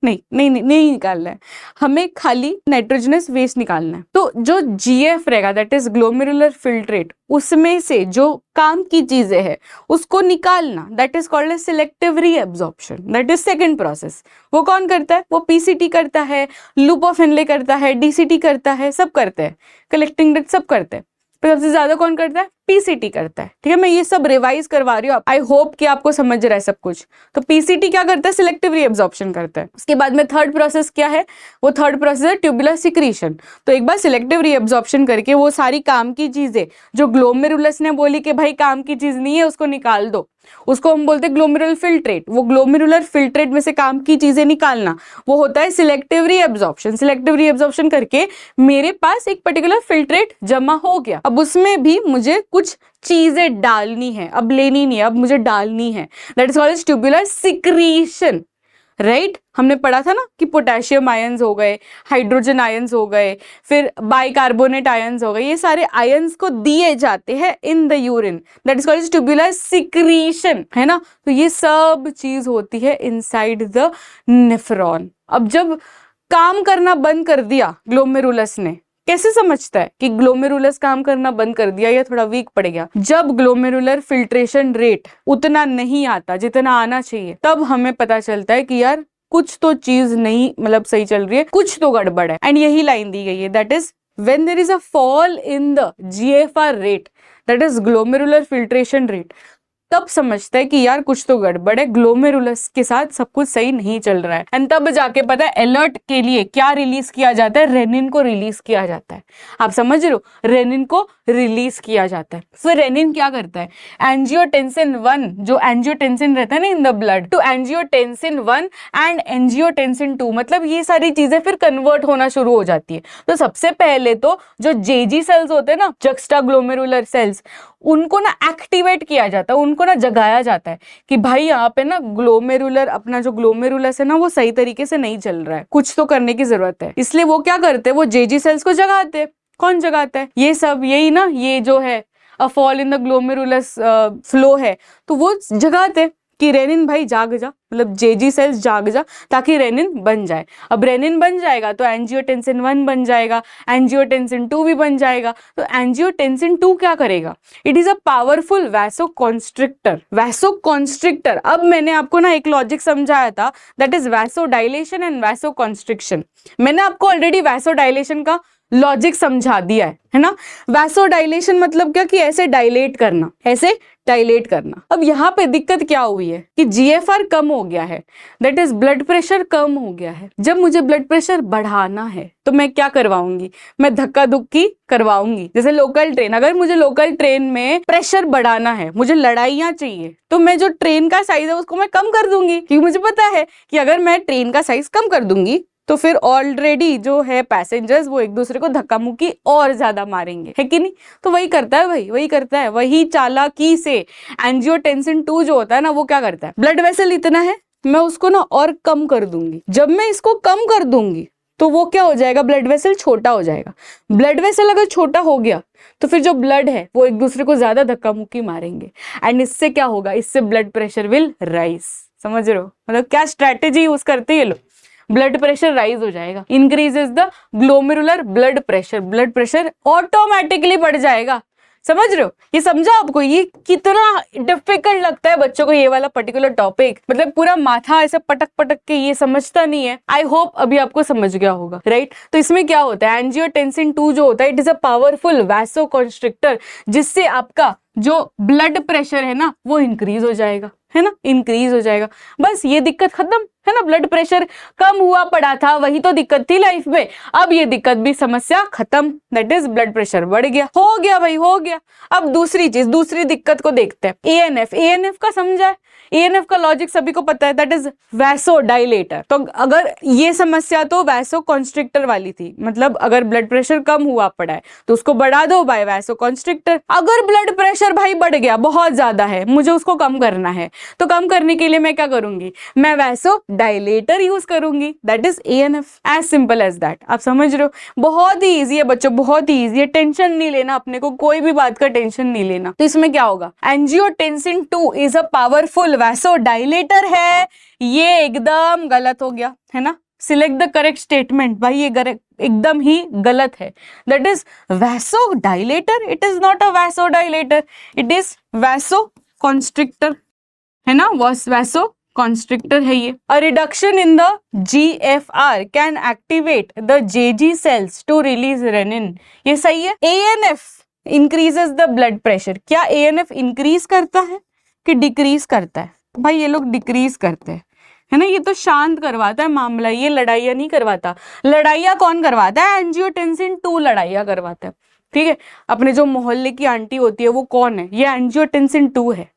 S1: नहीं निकालना है। हमें खाली नाइट्रोजनस वेस्ट निकालना है। तो जो GF रहेगा, दैट इज ग्लोमेरुलर फिल्ट्रेट, उसमें से जो काम की चीजें हैं उसको निकालना, that is called as selective reabsorption. That is second process. वो कौन करता है? वो PCT करता है, लूप ऑफ हेनले करता है, DCT करता है, सब करते हैं, कलेक्टिंग डक्ट सब करते हैं। पर सबसे ज्यादा कौन करता है? PCT करता है। ठीक है, मैं ये सब रिवाइज करवा रही हूँ, आई होप कि आपको समझ रहा है सब कुछ। तो PCT क्या करता है? सिलेक्टिव रीएब्जॉर्प्शन करता है। उसके बाद में थर्ड प्रोसेस क्या है? वो थर्ड प्रोसेस है ट्यूबुलर सिक्रीशन। तो एक बार सिलेक्टिव रीएब्जॉर्प्शन करके वो सारी काम की चीजें जो ग्लोमेरुलस ने बोली कि भाई काम की चीज नहीं है उसको निकाल दो, उसको हम बोलते हैं ग्लोमेरुलर फिल्ट्रेट। वो ग्लोमेरुलर फिल्ट्रेट में से काम की चीजें निकालना, वो होता है सिलेक्टिव रीएब्जॉर्प्शन। सिलेक्टिव रीएब्जॉर्प्शन करके मेरे पास एक पर्टिकुलर फिल्ट्रेट जमा हो गया। अब उसमें भी मुझे कुछ चीजें डालनी है, अब लेनी नहीं है, अब मुझे डालनी है। That is called tubular secretion, right? हमने पढ़ा था ना कि पोटेशियम आयंस हो गए, हाइड्रोजन आयंस हो गए, फिर बाइकार्बोनेट आयंस हो गए, ये सारे आयंस को दिए जाते हैं in the urine, that is called tubular secretion, है ना? तो ये सब चीज होती है इनसाइड द नेफ्रॉन। अब जब काम करना बंद कर दिया ग्लोमेरुलस ने, कैसे समझता है कि ग्लोमेरुलस काम करना बंद कर दिया या थोड़ा वीक पड़ गया? जब ग्लोमेरुलर फिल्ट्रेशन रेट उतना नहीं आता जितना आना चाहिए, तब हमें पता चलता है कि यार कुछ तो चीज नहीं, मतलब सही चल रही है, कुछ तो गड़बड़ है। एंड यही लाइन दी गई है, that is when there is a fall in the GFR rate, that is glomerular filtration rate, तब समझता है कि यार कुछ तो गड़बड़ है, ग्लोमेरुलस के साथ सब कुछ सही नहीं चल रहा है। एंड तब जाके पता है अलर्ट के लिए क्या रिलीज किया जाता है? रेनिन को रिलीज किया जाता है। आप समझ रहे हो? रेनिन को रिलीज किया जाता है। फिर रेनिन क्या करता है? एंजियोटेंसिन 1, जो एंजियोटेंसिन रहता है ना in the blood, two angiotensin 1 and angiotensin 2, मतलब ये सारी चीजें फिर कन्वर्ट होना शुरू हो जाती है। तो सबसे पहले तो जो JG सेल्स होते हैं ना, जक्स्टा ग्लोमेरुलर सेल्स, उनको ना एक्टिवेट किया जाता है, उनको ना जगाया जाता है कि भाई यहाँ पे ना ग्लोमेरुलर, अपना जो ग्लोमेरुलस है ना वो सही तरीके से नहीं चल रहा है, कुछ तो करने की जरूरत है। इसलिए वो क्या करते हैं? वो JG सेल्स को जगाते हैं। कौन जगाता है? ये सब, यही ना, ये जो है a fall in the glomerulus flow है, तो वो जगाते कि रेनिन भाई जाग जा, मतलब JG सेल्स जाग जा, ताकि रेनिन बन जाए। अब रेनिन बन जाएगा तो एंजियोटेंसिन 1 बन जाएगा, एंजियोटेंसिन 2 भी बन जाएगा। तो एंजियोटेंसिन 2 क्या करेगा? It is a powerful vasoconstrictor. Vasoconstrictor, अब मैंने आपको ना एक लॉजिक समझाया था, that is vasodilation and vasoconstriction. मैंने आपको ऑलरेडी वैसोडाइलेशन का लॉजिक समझा दिया है ना? वैसोडाइलेशन मतलब क्या? कि ऐसे डायलेट करना, ऐसे डायलेट करना। अब यहाँ पे दिक्कत क्या हुई है कि GFR कम हो गया है, दैट इज ब्लड प्रेशर कम हो गया है। जब मुझे ब्लड प्रेशर बढ़ाना है तो मैं क्या करवाऊंगी? मैं धक्का धुक्की करवाऊंगी। जैसे लोकल ट्रेन, अगर मुझे लोकल ट्रेन में प्रेशर बढ़ाना है, मुझे लड़ाइयाँ चाहिए, तो मैं जो ट्रेन का साइज है उसको मैं कम कर दूंगी, क्योंकि मुझे पता है कि अगर मैं ट्रेन का साइज कम कर दूंगी तो फिर ऑलरेडी जो है पैसेंजर्स वो एक दूसरे को धक्का मुक्की और ज्यादा मारेंगे, है कि नहीं? तो वही करता है भाई, वही करता है, वही चालाकी से एंजियोटेंसिन 2 जो होता है ना, वो क्या करता है? ब्लड वेसल इतना है, मैं उसको ना और कम कर दूंगी। जब मैं इसको कम कर दूंगी तो वो क्या हो जाएगा? ब्लड वेसल छोटा हो जाएगा। ब्लड वेसल अगर छोटा हो गया तो फिर जो ब्लड है वो एक दूसरे को ज्यादा धक्का मुक्की मारेंगे, एंड इससे क्या होगा? इससे ब्लड प्रेशर विल राइज। समझ रहे हो? मतलब क्या स्ट्रेटेजी यूज करते हैं ये लोग? ब्लड प्रेशर राइज हो जाएगा, increases the glomerular blood pressure, blood pressure automatically बढ़ जाएगा। समझ रहे हो? ये समझा आपको? ये कितना डिफिकल्ट लगता है बच्चों को ये वाला पर्टिकुलर टॉपिक, मतलब पूरा माथा ऐसे पटक पटक के ये समझता नहीं है। आई होप अभी आपको समझ गया होगा, राइट? तो इसमें क्या होता है, एंजियोटेंसिन 2 जो होता है, इट इज अ पावरफुल वैसोकंस्ट्रिक्टर, जिससे आपका जो ब्लड प्रेशर है ना वो इंक्रीज हो जाएगा, है ना, इंक्रीज हो जाएगा। बस ये दिक्कत खत्म, है ना? ब्लड प्रेशर कम हुआ पड़ा था, वही तो दिक्कत थी लाइफ में, अब ये दिक्कत भी समस्या खत्म, दैट इज ब्लड प्रेशर बढ़ गया, हो गया भाई, हो गया। अब दूसरी चीज, दूसरी दिक्कत को देखते हैं, एएनएफ। एएनएफ का समझा है? एएनएफ का लॉजिक सभी को पता है, दैट इज वैसोडाइलेटर। तो अगर ये समस्या तो वैसोकंस्ट्रिक्टर वाली थी, मतलब अगर ब्लड प्रेशर कम हुआ पड़ा है तो उसको बढ़ा दो बाय वैसोकंस्ट्रिक्टर। अगर ब्लड प्रेशर भाई बढ़ गया, बहुत ज्यादा है, मुझे उसको कम करना है, तो कम करने के लिए मैं क्या करूंगी, मैं वैसोडाइलेटर यूज करूंगी, that is ANF. As simple as that. आप समझ रहे हो? बहुत ही ईजी है बच्चों, बहुत ही ईजी है, टेंशन नहीं लेना अपने को, कोई भी बात का टेंशन नहीं लेना। तो इसमें क्या होगा, angiotensin 2 is a powerful vasodilator है, ये एकदम गलत हो गया, है ना? Select the correct statement. भाई ये एकदम ही गलत है, that is vasodilator, it is not a vasodilator, it is vasoconstrictor, है ना? वैसोकंस्ट्रिक्टर है ये। A reduction in the GFR can activate the JG cells to release renin, ये सही है। ANF increases the blood pressure, क्या ANF इंक्रीज करता है कि डिक्रीज करता है? भाई ये लोग डिक्रीज करते हैं, है ना? ये तो शांत करवाता है मामला, ये लड़ाइयाँ नहीं करवाता। लड़ाइयाँ कौन करवाता है? एंजियोटेंसिन 2 लड़ाइयाँ करवाता है, ठीक है? अपने जो मोहल्ले की आंटी होती है वो कौन है? ये एंजियोटेंसिन 2 है,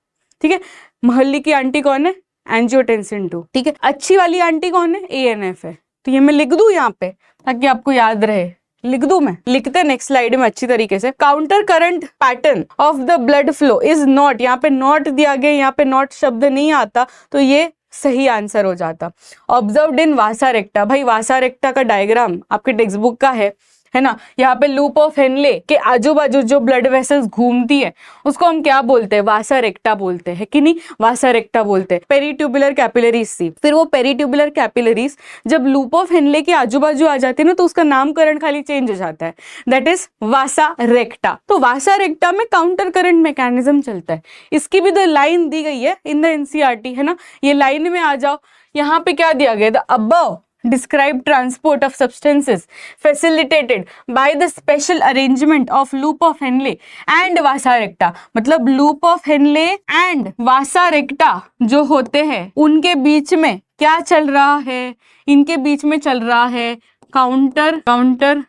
S1: ठीक है? मोहल्ले की आंटी कौन है? एंजियोटेंसिन 2, ठीक है? अच्छी वाली आंटी कौन है? ANF है। तो ये मैं लिख दूं यहाँ पे ताकि आपको याद रहे, लिख दूं मैं? लिखते नेक्स्ट स्लाइड में अच्छी तरीके से। Counter current pattern of the blood flow is not, यहाँ पे नॉट दिया गया, यहाँ पे नॉट शब्द नहीं आता तो ये सही आंसर हो जाता। ऑब्जर्व्ड इन वासा रेक्टा, भाई वासा रेक्टा का डायग्राम आपके टेक्स्ट बुक का है ना? यहाँ पे लूप ऑफ हेनले के आजू बाजू जो ब्लड वेसल्स घूमती है उसको हम क्या बोलते हैं? वासा रेक्टा बोलते हैं, कि नहीं? वासा रेक्टा बोलते हैं। पेरीट्यूबुलर कैपिलरीज सी, फिर वो पेरीट्यूबुलर कैपिलरीज जब लूप ऑफ हेनले के आजू बाजू आ जाती है ना तो उसका नामकरण खाली चेंज हो जाता है, दैट इज वासा रेक्टा। तो वासा रेक्टा में काउंटर करंट मैकेनिज्म चलता है, इसकी भी तो लाइन दी गई है इन द NCERT, है ना? ये लाइन में आ जाओ, यहाँ पे क्या दिया गया? The above describe transport of substances facilitated by the special arrangement of loop of Henle and vasa recta। मतलब loop of Henle and vasa recta जो होते हैं उनके बीच में क्या चल रहा है? इनके बीच में चल रहा है काउंटर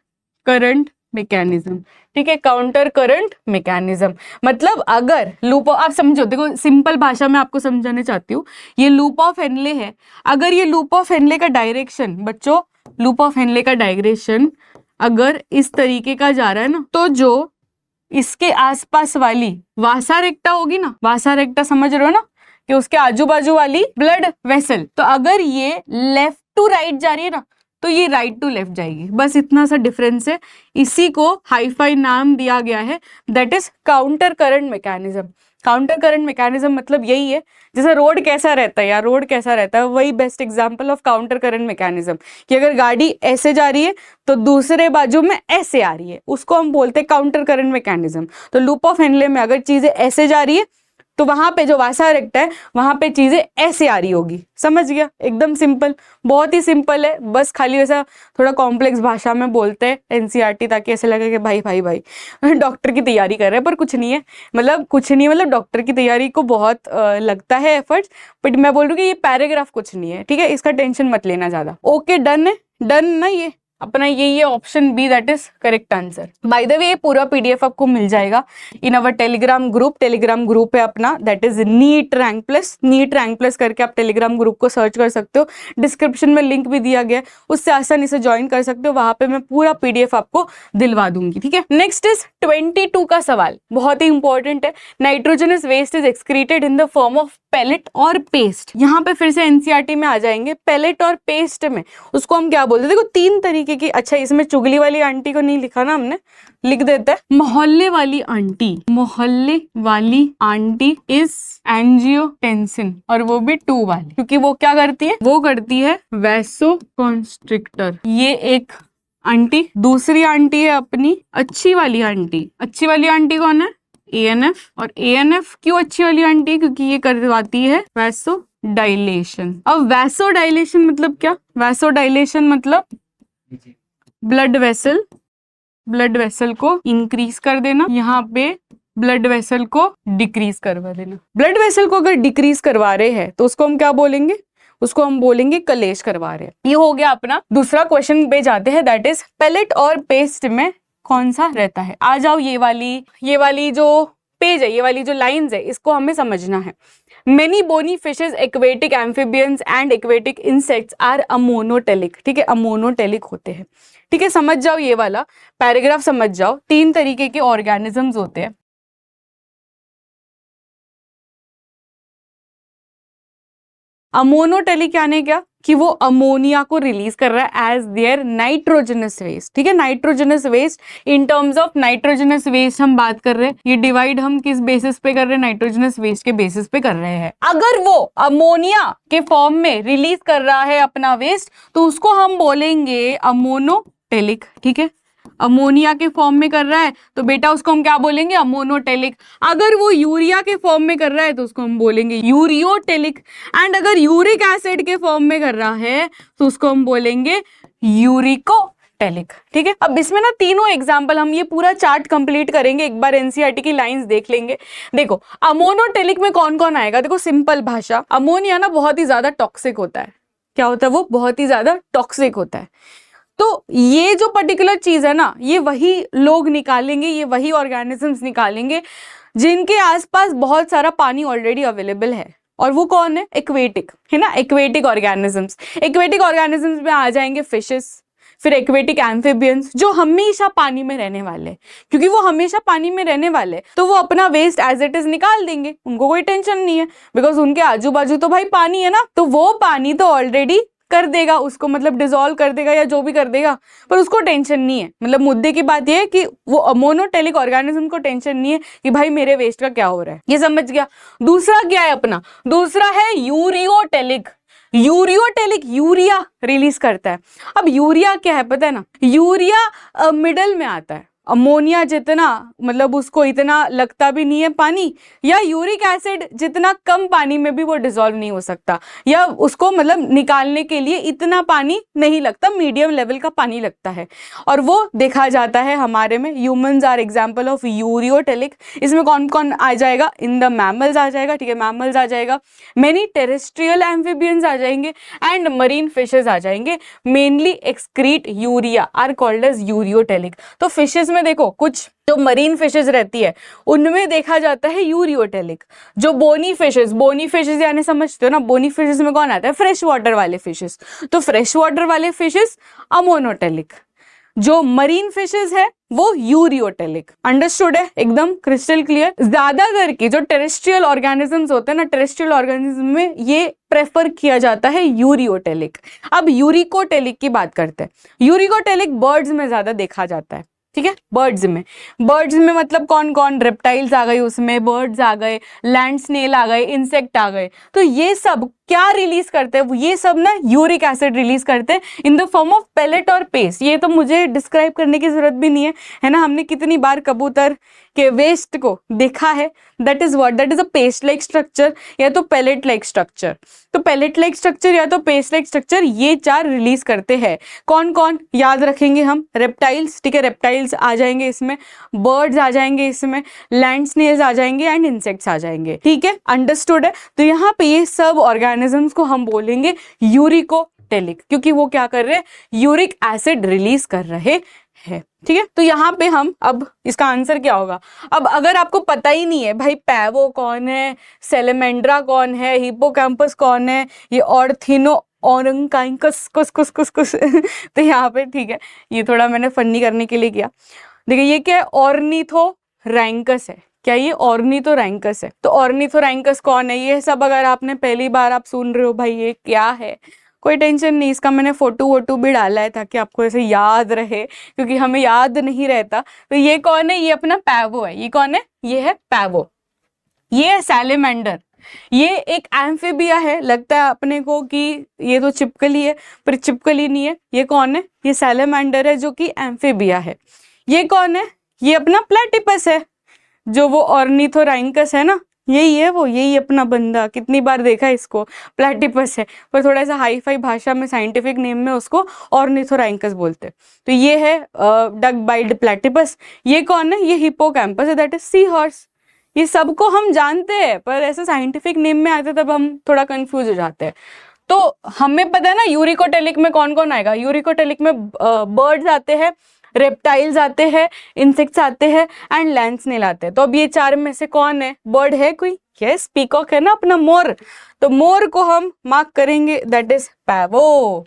S1: करंट मैकेनिज्म, ठीक है? काउंटर करंट मैकेनिज्म मतलब अगर लूप, आप समझो, देखो सिंपल भाषा में आपको समझाना चाहती हूँ, ये लूप ऑफ हेनले है, अगर ये लूप ऑफ हेनले का डायरेक्शन, बच्चों लूप ऑफ हेनले का डायरेक्शन अगर इस तरीके का जा रहा है ना, तो जो इसके आसपास वाली वासा रेक्टा होगी ना, वासा रेक्टा समझ रहे हो ना, कि उसके आजू बाजू वाली ब्लड वेसल, तो अगर ये लेफ्ट टू राइट जा रही है ना तो ये राइट टू लेफ्ट जाएगी, बस इतना सा डिफरेंस है। इसी को हाईफाई नाम दिया गया है, that is counter current mechanism. Counter current mechanism मतलब यही है, जैसे रोड कैसा रहता है यार, रोड कैसा रहता है, वही best example of counter current mechanism, कि अगर गाड़ी ऐसे जा रही है तो दूसरे बाजू में ऐसे आ रही है, उसको हम बोलते हैं काउंटर करंट मैकेनिज्म। तो लूप ऑफ हेनले में अगर चीजें ऐसे जा रही है तो वहां पे जो वासा रेक्टा है वहां पे चीजें ऐसे आ रही होगी, समझ गया? एकदम सिंपल, बहुत ही सिंपल है, बस खाली वैसा थोड़ा कॉम्प्लेक्स भाषा में बोलते हैं NCERT ताकि ऐसे लगे कि भाई डॉक्टर की तैयारी कर रहे हैं, पर कुछ नहीं है, मतलब डॉक्टर की तैयारी को बहुत लगता है एफर्ट्स, बट मैं बोल रही हूँ कि ये पैराग्राफ कुछ नहीं है, ठीक है? इसका टेंशन मत लेना ज्यादा। ओके, डन है, डन ना? ये अपना ये option B, that is correct answer. By the way ये पूरा PDF आपको मिल जाएगा इन अवर टेलीग्राम ग्रुप है अपना, that is NEET rank plus करके आप टेलीग्राम ग्रुप को सर्च कर सकते हो, डिस्क्रिप्शन में लिंक भी दिया गया है, उससे आसानी से ज्वाइन कर सकते हो, वहां पे मैं पूरा PDF आपको दिलवा दूंगी, ठीक है? नेक्स्ट इज 22 का सवाल, बहुत ही इंपॉर्टेंट है। Nitrogenous waste is excreted in the form of pellet और पेस्ट। यहाँ पे फिर से NCERT में आ जाएंगे, पैलेट और पेस्ट में उसको हम क्या बोलते हैं? देखो 3 तरीके की, अच्छा इसमें चुगली वाली आंटी को नहीं लिखा ना हमने, लिख देते हैं मोहल्ले वाली आंटी इज एंजियोटेंसिन, और वो भी 2 वाली, क्योंकि वो क्या करती है? वो करती है वैसोकंस्ट्रिक्टर। ये एक आंटी, दूसरी आंटी है अपनी अच्छी वाली आंटी कौन है? ANF, और ANF क्यों अच्छी वाली आंटी? क्योंकि ये करवाती है वैसोडाइलेशन। अब वैसोडाइलेशन मतलब क्या? वैसोडाइलेशन मतलब ब्लड वेसल को इंक्रीज कर देना, यहाँ पे ब्लड वेसल को डिक्रीज करवा देना। ब्लड वेसल को अगर डिक्रीज करवा रहे हैं तो उसको हम क्या बोलेंगे? उसको हम बोलेंगे कलेश करवा रहे हैं। ये हो गया अपना। दूसरा क्वेश्चन पे जाते हैं, दैट इज पेलेट और पेस्ट में कौन सा रहता है? आ जाओ, ये वाली जो पेज है, ये वाली जो लाइंस है, इसको हमें समझना है। Many bony fishes, aquatic amphibians and aquatic insects are ammonotelic. ठीक है, अमोनोटेलिक होते हैं। ठीक है, समझ जाओ, ये वाला पैराग्राफ समझ जाओ। 3 तरीके के ऑर्गेनिजम्स होते हैं। अमोनोटेलिक यानी क्या? कि वो अमोनिया को रिलीज कर रहा है एज देयर नाइट्रोजनस वेस्ट। ठीक है, nitrogenous waste. In terms of nitrogenous waste हम बात कर रहे हैं। ये डिवाइड हम किस बेसिस पे कर रहे हैं? नाइट्रोजनस वेस्ट के बेसिस पे कर रहे हैं। अगर वो अमोनिया के फॉर्म में रिलीज कर रहा है अपना वेस्ट, तो उसको हम बोलेंगे अमोनोटेलिक। ठीक है, अमोनिया के फॉर्म में कर रहा है तो बेटा उसको हम क्या बोलेंगे? अमोनोटेलिक। अगर वो यूरिया के फॉर्म में कर रहा है तो उसको हम बोलेंगे यूरियोटेलिक। एंड अगर यूरिक एसिड के फॉर्म में कर रहा है तो उसको हम बोलेंगे यूरिकोटेलिक। ठीक है, अब इसमें ना तीनों एग्जाम्पल, हम ये पूरा चार्ट कंप्लीट करेंगे, एक बार एनसीईआरटी की लाइंस देख लेंगे। देखो अमोनोटेलिक में कौन कौन आएगा? देखो सिंपल भाषा, अमोनिया ना बहुत ही ज्यादा टॉक्सिक होता है। क्या होता है? वो बहुत ही ज्यादा टॉक्सिक होता है। तो ये जो पर्टिकुलर चीज है ना, ये वही लोग निकालेंगे, ये वही ऑर्गेनिजम्स निकालेंगे जिनके आसपास बहुत सारा पानी ऑलरेडी अवेलेबल है। और वो कौन है? एक्वेटिक, है ना, एक्वेटिक ऑर्गेनिजम्स। एक्वेटिक ऑर्गेनिजम्स में आ जाएंगे फिशेस, फिर एक्वेटिक एम्फिबियंस जो हमेशा पानी में रहने वाले, क्योंकि वो हमेशा पानी में रहने वाले तो वो अपना वेस्ट एज इट इज निकाल देंगे, उनको कोई टेंशन नहीं है, बिकॉज उनके आजू बाजू तो भाई पानी है ना, तो वो पानी तो ऑलरेडी कर देगा उसको, मतलब डिसॉल्व कर देगा या जो भी कर देगा, पर उसको टेंशन नहीं है। मतलब मुद्दे की बात यह है कि वो अमोनोटेलिक ऑर्गेनिज्म को टेंशन नहीं है कि भाई मेरे वेस्ट का क्या हो रहा है। ये समझ गया। दूसरा क्या है अपना? दूसरा है यूरियोटेलिक। यूरियोटेलिक यूरिया रिलीज करता है। अब यूरिया क्या है पता है ना? यूरिया मिडल में आता है। अमोनिया जितना, मतलब उसको इतना लगता भी नहीं है पानी, या यूरिक एसिड जितना कम पानी में भी वो डिसॉल्व नहीं हो सकता, या उसको मतलब निकालने के लिए इतना पानी नहीं लगता, मीडियम लेवल का पानी लगता है। और वो देखा जाता है हमारे में। Humans are example of ureotelic. इसमें कौन कौन आ जाएगा? इन द मैमल्स आ जाएगा। ठीक है, मैमल्स आ जाएगा, मेनी टेरेस्ट्रियल एम्फिबियंस आ जाएंगे, एंड मरीन फिशेस आ जाएंगे। Mainly excrete urea, are called as ureotelic. तो फिशेस में देखो, कुछ जो मरीन फिशेस रहती है उनमें देखा जाता है यूरियोटेलिक। जो बोनी फिशेस यानी समझते हो ना, बोनी फिशेस में कौन आता है? फ्रेश वाटर वाले फिशेस। तो फ्रेश वाटर वाले फिशेस अमोनोटेलिक, जो मरीन फिशेस है वो यूरियोटेलिक। अंडरस्टूड है? एकदम क्रिस्टल क्लियर। ज्यादातर की जो टेरेस्ट्रियल ऑर्गेनिजम्स होते हैं ना, टेरेस्ट्रियल ऑर्गेनिज्म में ये प्रेफर किया जाता है यूरियोटेलिक। अब यूरिकोटेलिक की बात करते हैं। यूरिकोटेलिक बर्ड्स में ज्यादा देखा जाता है। ठीक है, बर्ड्स में मतलब कौन कौन? रेप्टाइल्स आ गए उसमें, बर्ड्स आ गए, लैंड स्नेल आ गए, इंसेक्ट आ गए। तो ये सब क्या रिलीज करते हैं? ये सब ना यूरिक एसिड रिलीज करते हैं in the form of pellet और पेस्ट। ये तो मुझे डिस्क्राइब करने की जरूरत भी नहीं है ना। हमने कितनी बार कबूतर के वेस्ट को देखा है। That is what? That is a paste like structure या तो पेलेट लाइक स्ट्रक्चर। तो पेलेट लाइक स्ट्रक्चर या तो पेस्ट लाइक स्ट्रक्चर, ये 4 रिलीज करते हैं। कौन कौन याद रखेंगे हम? रेप्टाइल्स। ठीक है, रेप्टाइल्स आ जाएंगे इसमें, बर्ड्स आ जाएंगे इसमें, लैंड स्नेल्स आ जाएंगे, एंड इंसेक्ट्स आ जाएंगे। ठीक है, अंडरस्टूड है? तो यहाँ पे ये सब ऑर्गेनिजम्स को हम बोलेंगे यूरिकोटेलिक, क्योंकि वो क्या कर रहे हैं? यूरिक एसिड रिलीज कर रहे हैं। ठीक है, तो यहाँ पे हम, अब इसका आंसर क्या होगा? अब अगर आपको पता ही नहीं है भाई पैवो कौन है, सेलेमेंड्रा कौन है, हिप्पोकैम्पस कौन है, ये ऑर्थिनो ऑरंकाइकस कुस तो यहाँ पे ठीक है, ये थोड़ा मैंने फन्नी करने के लिए किया। देखिए ये क्या है? ऑर्निथोरैंकस है। क्या ये ऑर्निथोरैंकस है? तो ऑर्निथोरैंकस कौन है? ये सब अगर आपने पहली बार आप सुन रहे हो भाई ये क्या है, कोई टेंशन नहीं, इसका मैंने फोटो भी डाला है ताकि आपको ऐसे याद रहे, क्योंकि हमें याद नहीं रहता। तो ये कौन है? ये अपना पैवो है। ये कौन है? ये है पैवो। ये है सैलेमेंडर। ये एक एम्फिबिया है। लगता है अपने को कि ये तो चिपकली है, पर चिपकली नहीं है। ये कौन है? ये सैलेमेंडर है जो कि एम्फिबिया है। ये कौन है? ये अपना प्लेटिपस है। जो वो ऑर्निथोरैंकस है ना, यही है वो, यही अपना बंदा, कितनी बार देखा है इसको, प्लेटिपस है पर थोड़ा सा हाई फाई भाषा में, साइंटिफिक नेम में उसको ऑर्निथोरैंकस बोलते हैं। तो ये है डक बाइल्ड प्लेटिपस। ये कौन है? ये हिप्पोकैम्पस है, दैट इज सी हॉर्स। ये सबको हम जानते हैं पर ऐसे साइंटिफिक नेम में आते तब हम थोड़ा कंफ्यूज हो जाते हैं। तो हमें पता है ना यूरिकोटेलिक में कौन कौन आएगा। यूरिकोटेलिक में बर्ड्स आते हैं, रेप्टाइल्स आते हैं, इंसेक्ट्स आते हैं एंड लैंड स्नेल आते हैं। तो अब ये चार में से कौन है? बर्ड है कोई? यस, पीकॉक है ना अपना, मोर। तो मोर को हम मार्क करेंगे, दैट इज पैवो।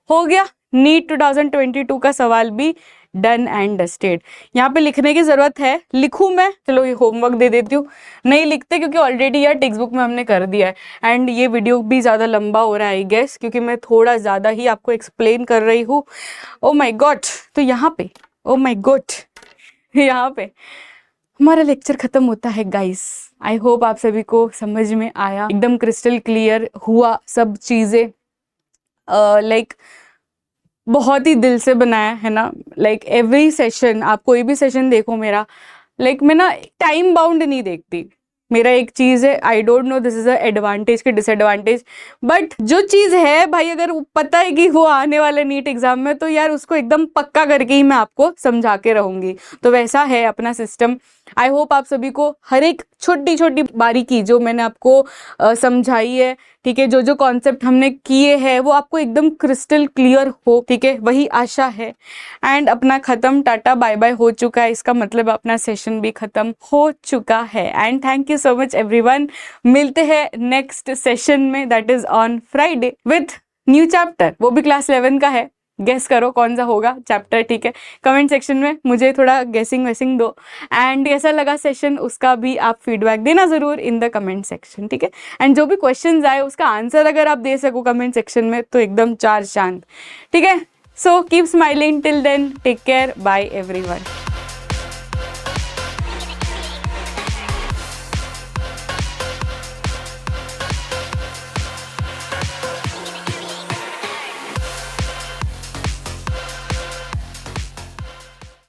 S1: हो गया, नीट 2022 का सवाल भी डन एंड डस्टेड। यहाँ पे लिखने की जरूरत है, लिखूं मैं? चलो ये होमवर्क दे देती हूँ। नहीं लिखते क्योंकि ऑलरेडी यार टेक्स्ट बुक में हमने कर दिया है एंड ये वीडियो भी ज़्यादा लंबा हो रहा है आई गेस, क्योंकि मैं थोड़ा ज़्यादा ही आपको एक्सप्लेन कर रही हूँ। ओ माय गॉड, तो यहाँ पे ओ माय गॉड यहाँ पे हमारा लेक्चर खत्म होता है गाइस। आई होप आप सभी को समझ में आया, एकदम क्रिस्टल क्लियर हुआ सब चीज़ें। लाइक बहुत ही दिल से बनाया है ना। लाइक एवरी सेशन, आप कोई भी सेशन देखो मेरा, लाइक मैं ना टाइम बाउंड नहीं देखती। मेरा एक चीज़ है, I don't know this is a advantage कि डिसएडवांटेज, बट जो चीज़ है भाई, अगर पता है कि वो आने वाले नीट एग्जाम में, तो यार उसको एकदम पक्का करके ही मैं आपको समझा के रहूँगी। तो वैसा है अपना सिस्टम। आई होप आप सभी को हर एक छोटी छोटी बारीकी जो मैंने आपको समझाई है, ठीक है, जो जो कॉन्सेप्ट हमने किए हैं वो आपको एकदम क्रिस्टल क्लियर हो, ठीक है, वही आशा है। एंड अपना खत्म, टाटा बाय बाय हो चुका है, इसका मतलब अपना सेशन भी खत्म हो चुका है। And thank you so much everyone. मिलते हैं नेक्स्ट सेशन में, that is on Friday with new chapter, वो भी क्लास 11 का है। गेस करो कौन सा होगा चैप्टर, ठीक है। कमेंट सेक्शन में मुझे थोड़ा गेसिंग वेसिंग दो एंड कैसा लगा सेशन उसका भी आप फीडबैक देना ज़रूर इन द कमेंट सेक्शन, ठीक है। एंड जो भी क्वेश्चंस आए उसका आंसर अगर आप दे सको कमेंट सेक्शन में तो एकदम चार चांद, ठीक है। So keep smiling till then, take care, bye everyone.